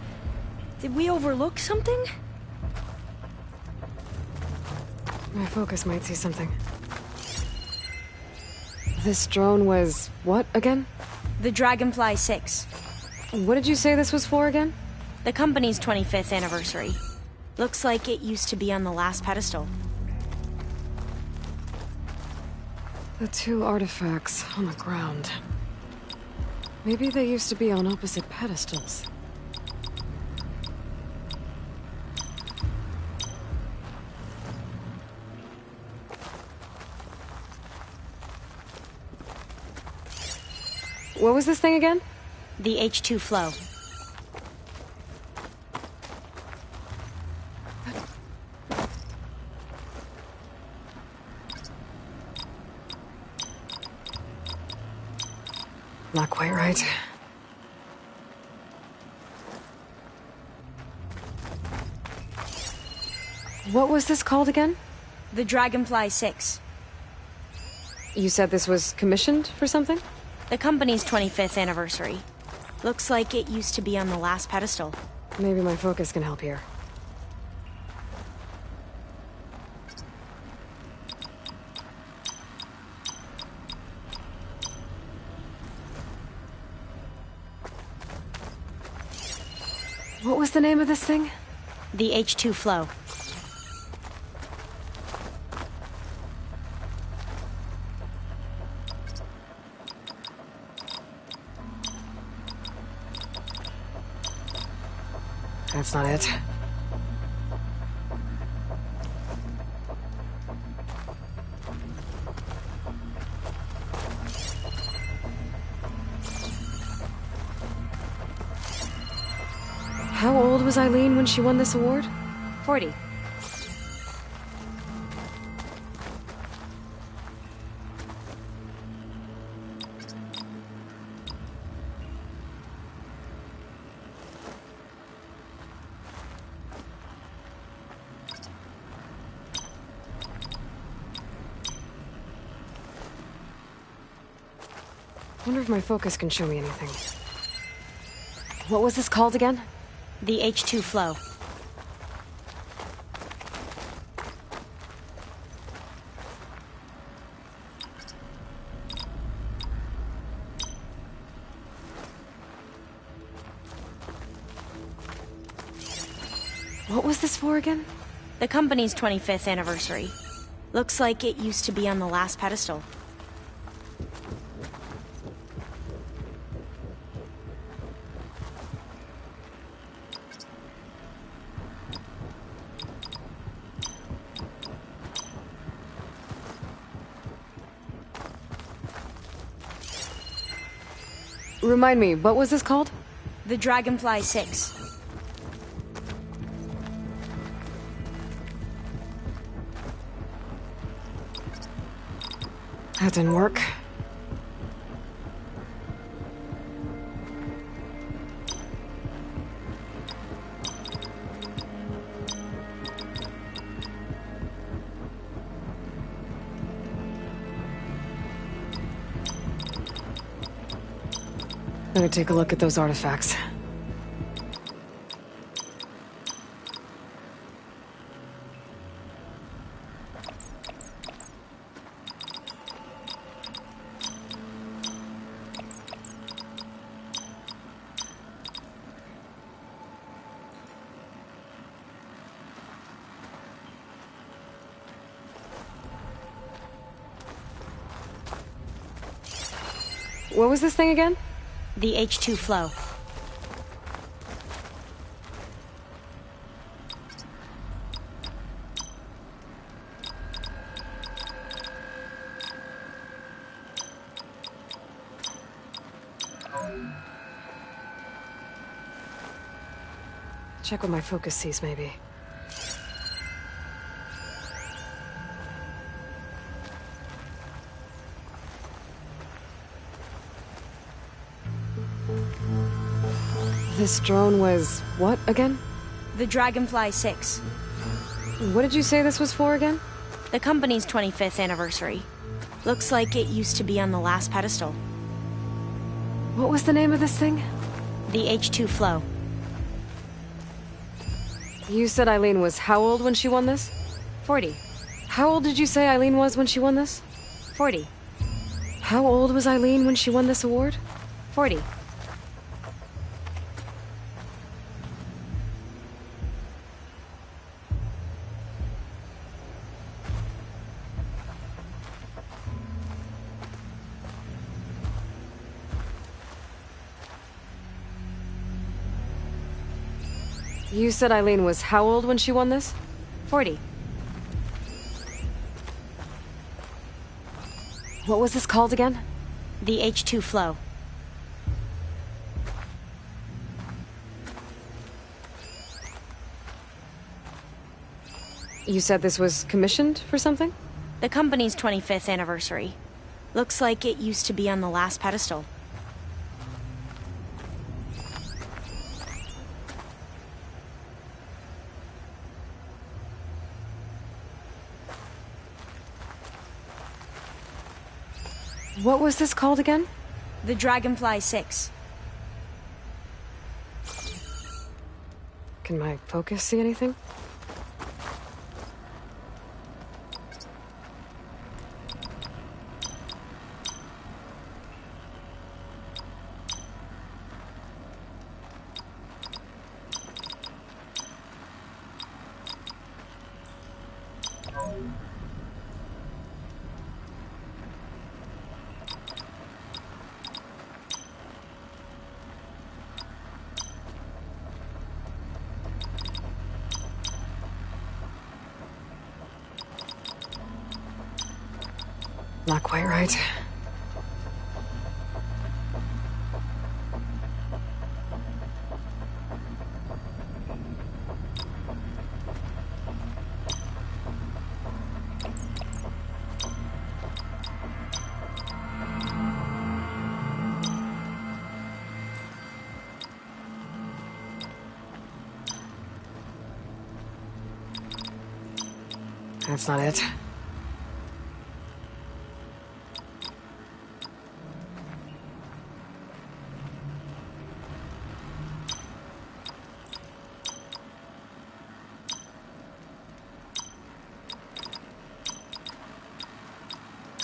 Did we overlook something? My focus might see something. This drone was what again? The Dragonfly 6. What did you say this was for again? The company's 25th anniversary. Looks like it used to be on the last pedestal. The two artifacts on the ground. Maybe they used to be on opposite pedestals. What was this thing again? The H2 flow. Not quite right. What was this called again? The Dragonfly 6. You said this was commissioned for something? The company's 25th anniversary. Looks like it used to be on the last pedestal. Maybe my focus can help here. What was the name of this thing? The H2 flow. That's not it. How old was Eileen when she won this award? 40. Wonder if my focus can show me anything. What was this called again? The H2 flow. What was this for again? The company's 25th anniversary. Looks like it used to be on the last pedestal. Remind me, what was this called? The Dragonfly 6. That didn't work. Better take a look at those artifacts. What was this thing again? The H2 flow. Check what my focus sees, maybe. This drone was what again? The Dragonfly 6. What did you say this was for again? The company's 25th anniversary. Looks like it used to be on the last pedestal. What was the name of this thing? The H2 Flow. You said Eileen was how old when she won this? 40. How old did you say Eileen was when she won this? 40. How old was Eileen when she won this award? 40. You said Eileen was how old when she won this? 40. What was this called again? The H2 Flow. You said this was commissioned for something? The company's 25th anniversary. Looks like it used to be on the last pedestal. What was this called again? The Dragonfly 6. Can my focus see anything? Not quite right. That's not it.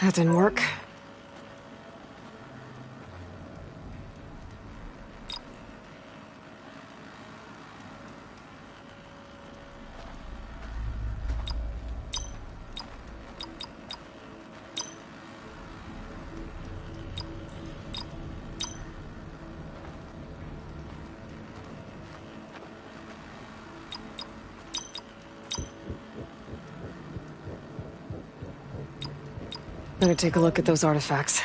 That didn't work. Better take a look at those artifacts.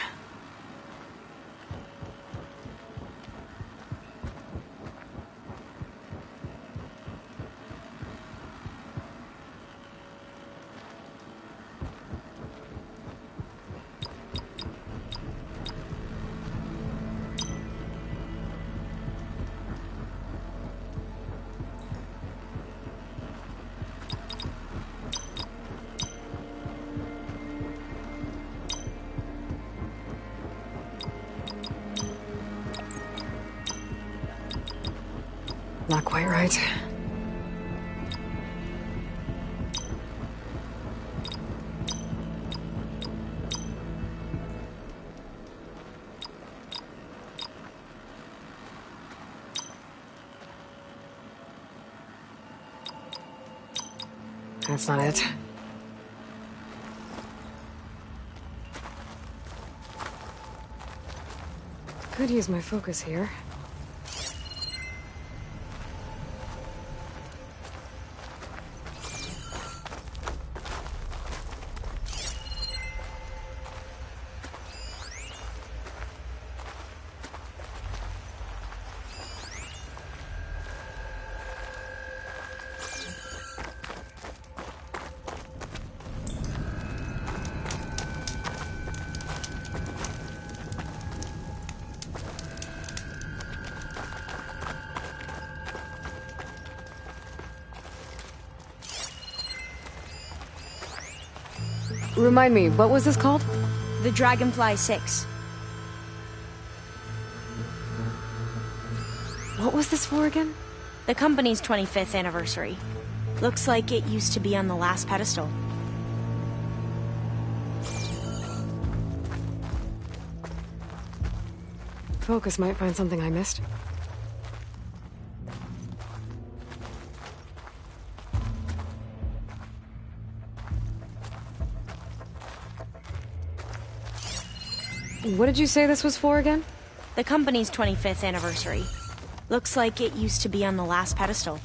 Not quite right. That's not it. Could use my focus here. Remind me, what was this called? The Dragonfly 6. What was this for again? The company's 25th anniversary. Looks like it used to be on the last pedestal. Focus might find something I missed. What did you say this was for again? The company's 25th anniversary. Looks like it used to be on the last pedestal.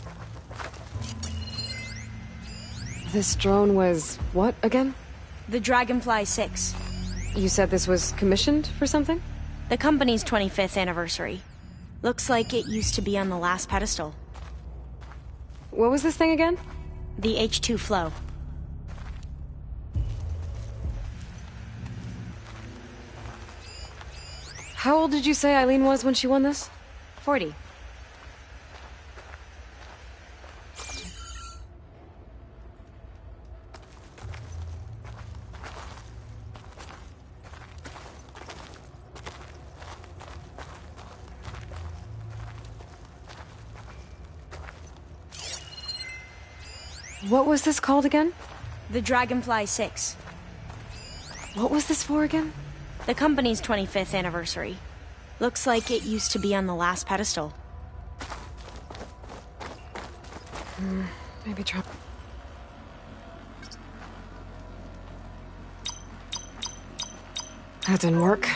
This drone was what again? The Dragonfly 6. You said this was commissioned for something? The company's 25th anniversary. Looks like it used to be on the last pedestal. What was this thing again? The H2 flow. How old did you say Eileen was when she won this? 40. What was this called again? The Dragonfly 6. What was this for again? The company's 25th anniversary. Looks like it used to be on the last pedestal. Maybe try... That didn't work.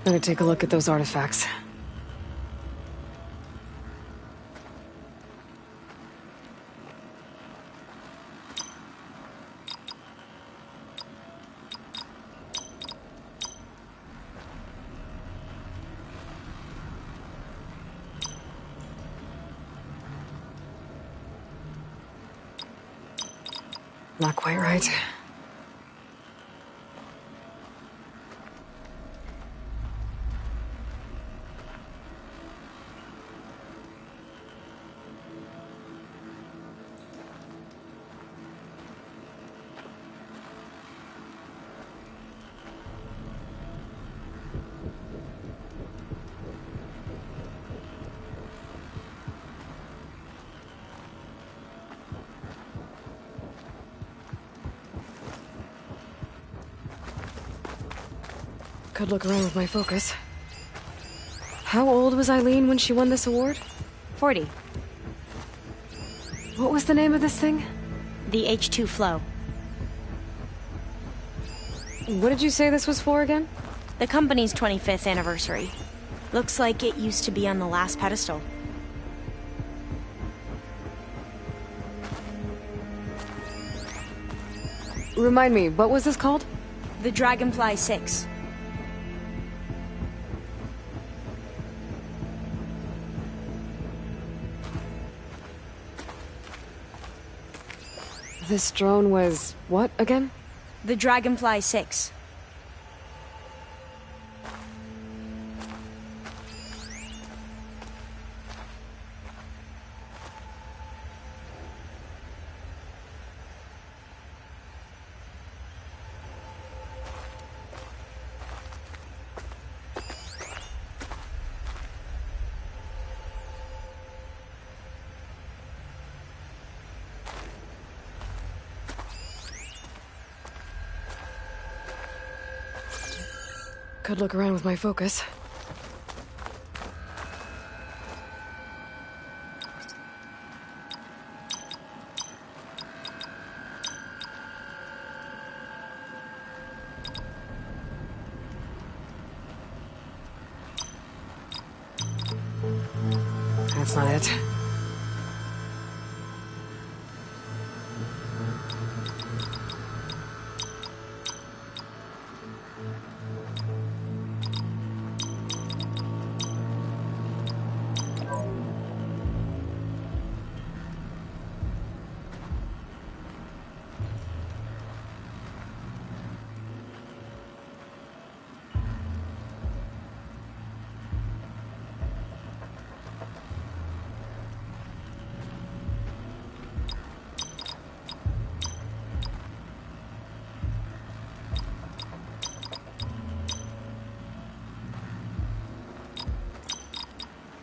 Better take a look at those artifacts. Not quite right. Could look around with my focus. How old was Eileen when she won this award? 40. What was the name of this thing? The H2 flow. What did you say this was for again? The company's 25th anniversary. Looks like it used to be on the last pedestal. Remind me, what was this called? The Dragonfly 6. This drone was what again? The Dragonfly 6. Could look around with my focus. That's not it.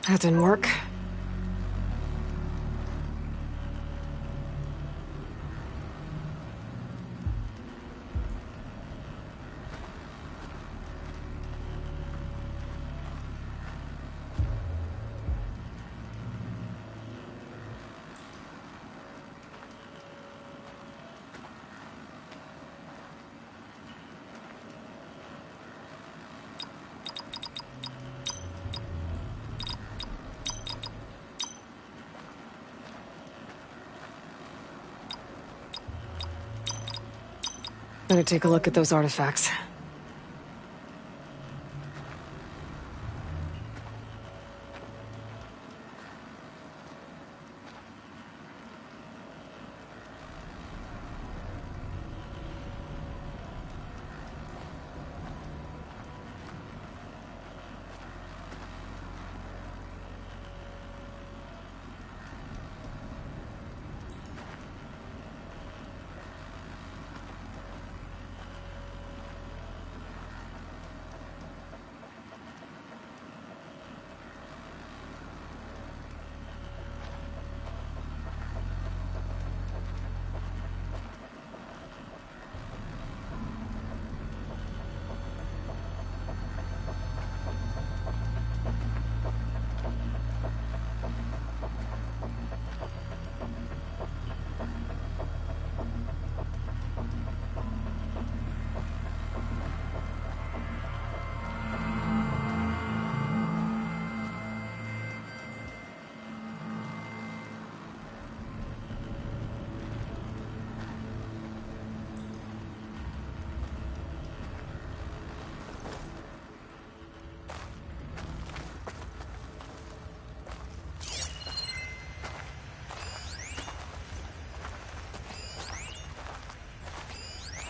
That didn't work. Better take a look at those artifacts.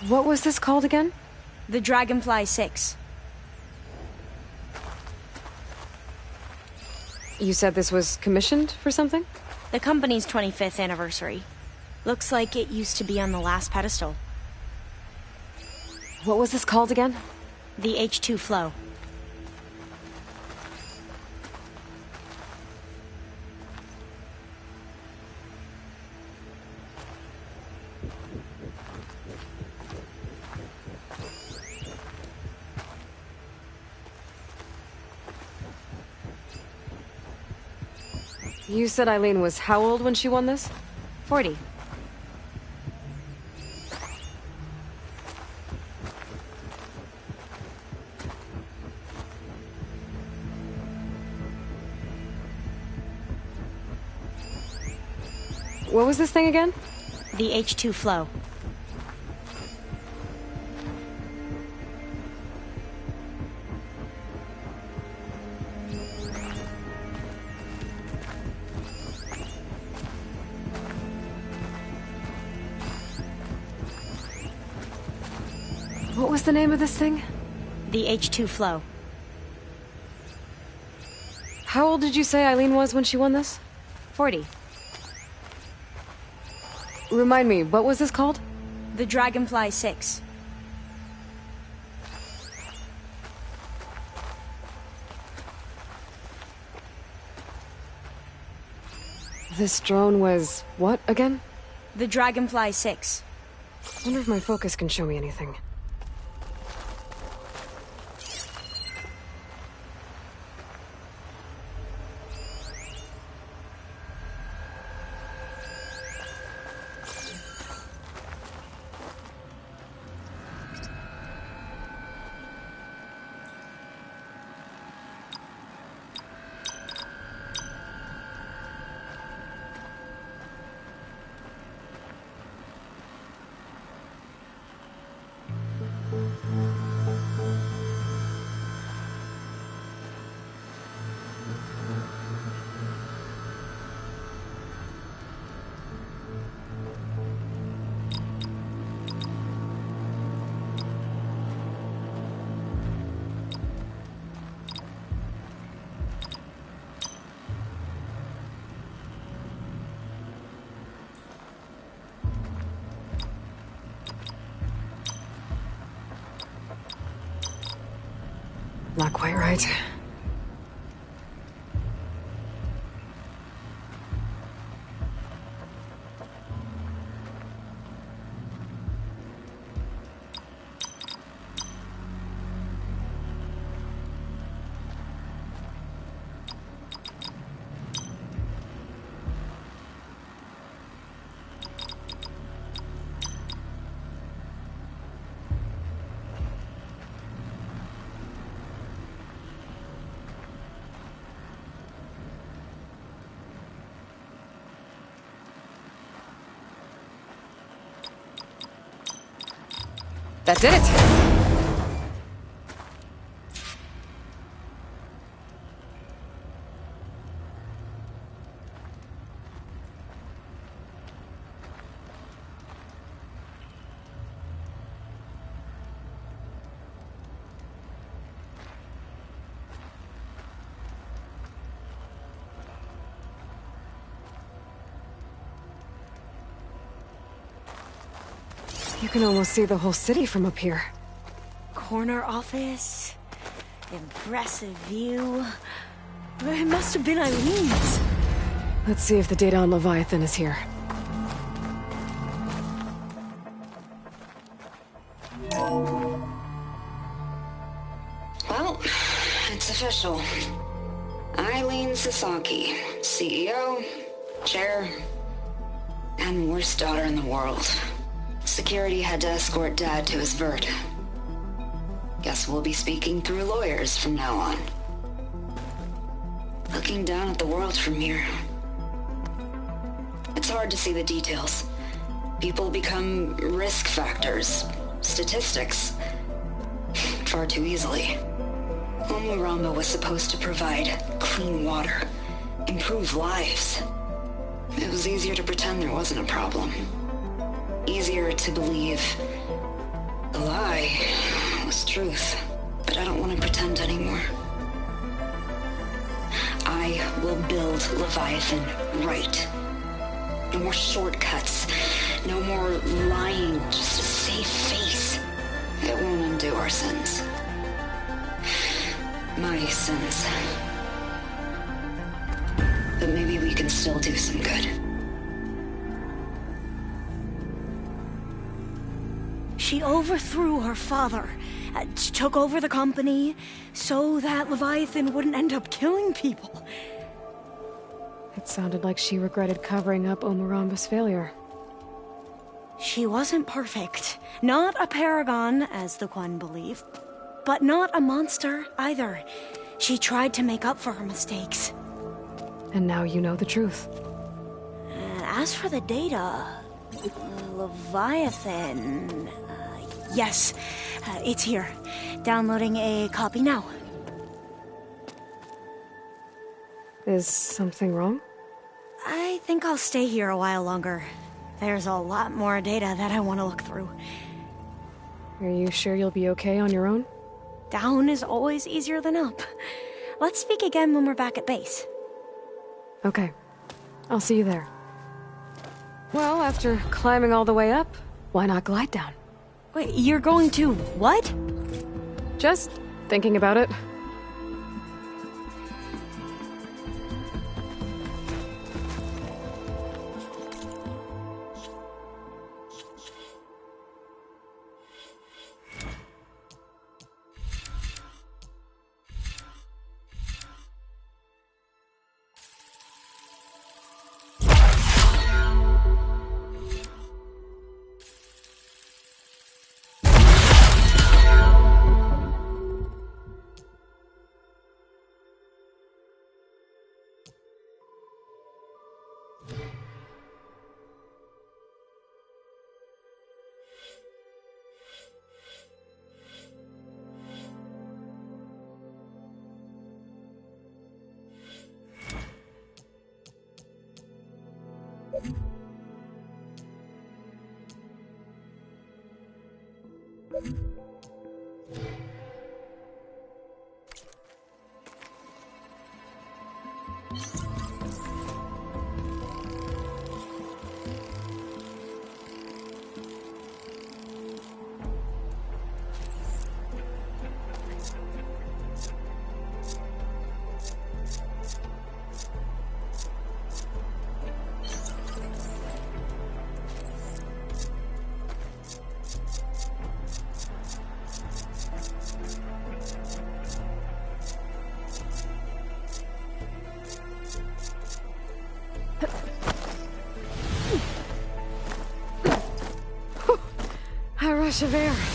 What was this called again? The Dragonfly 6. You said this was commissioned for something? The company's 25th anniversary. Looks like it used to be on the last pedestal. What was this called again? The H2 Flow. You said Eileen was how old when she won this? 40. What was this thing again? The H2 Flow. What was the name of this thing? The H2 Flow. How old did you say Eileen was when she won this? 40. Remind me, what was this called? The Dragonfly 6. This drone was what again? The Dragonfly 6. Wonder if my focus can show me anything. not quite right. That did it! You can almost see the whole city from up here. Corner office. Impressive view. It must have been Eileen's. Let's see if the data on Leviathan is here. Well, it's official. Eileen Sasaki, CEO, chair, and worst daughter in the world. Security had to escort Dad to his vert. Guess we'll be speaking through lawyers from now on. Looking down at the world from here. It's hard to see the details. People become risk factors, statistics, far too easily. Omuramba was supposed to provide clean water, improve lives. It was easier to pretend there wasn't a problem. Easier to believe the lie was truth, but I don't want to pretend anymore. I will build Leviathan right. No more shortcuts, no more lying just to save face. It won't undo our sins. My sins. But maybe we can still do some good. She overthrew her father, took over the company, so that Leviathan wouldn't end up killing people. It sounded like she regretted covering up Omuramba's failure. She wasn't perfect. Not a paragon, as the Quan believe, but not a monster either. She tried to make up for her mistakes. And now you know the truth. As for the data, Leviathan... yes, it's here. Downloading a copy now. Is something wrong? I think I'll stay here a while longer. There's a lot more data that I want to look through. Are you sure you'll be okay on your own? Down is always easier than up. Let's speak again when we're back at base. Okay. I'll see you there. Well, after climbing all the way up, why not glide down? Wait, you're going to what? Just thinking about it. fresh of air.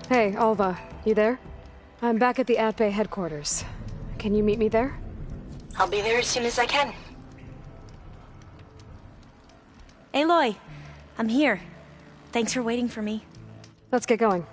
Hey, Alva, you there? I'm back at the Atbay headquarters. Can you meet me there? I'll be there as soon as I can. Aloy, I'm here. Thanks for waiting for me. Let's get going.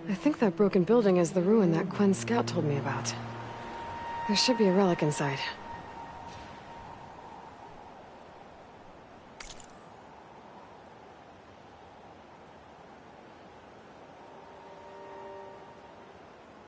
I think that broken building is the ruin that Quinn's scout told me about. There should be a relic inside.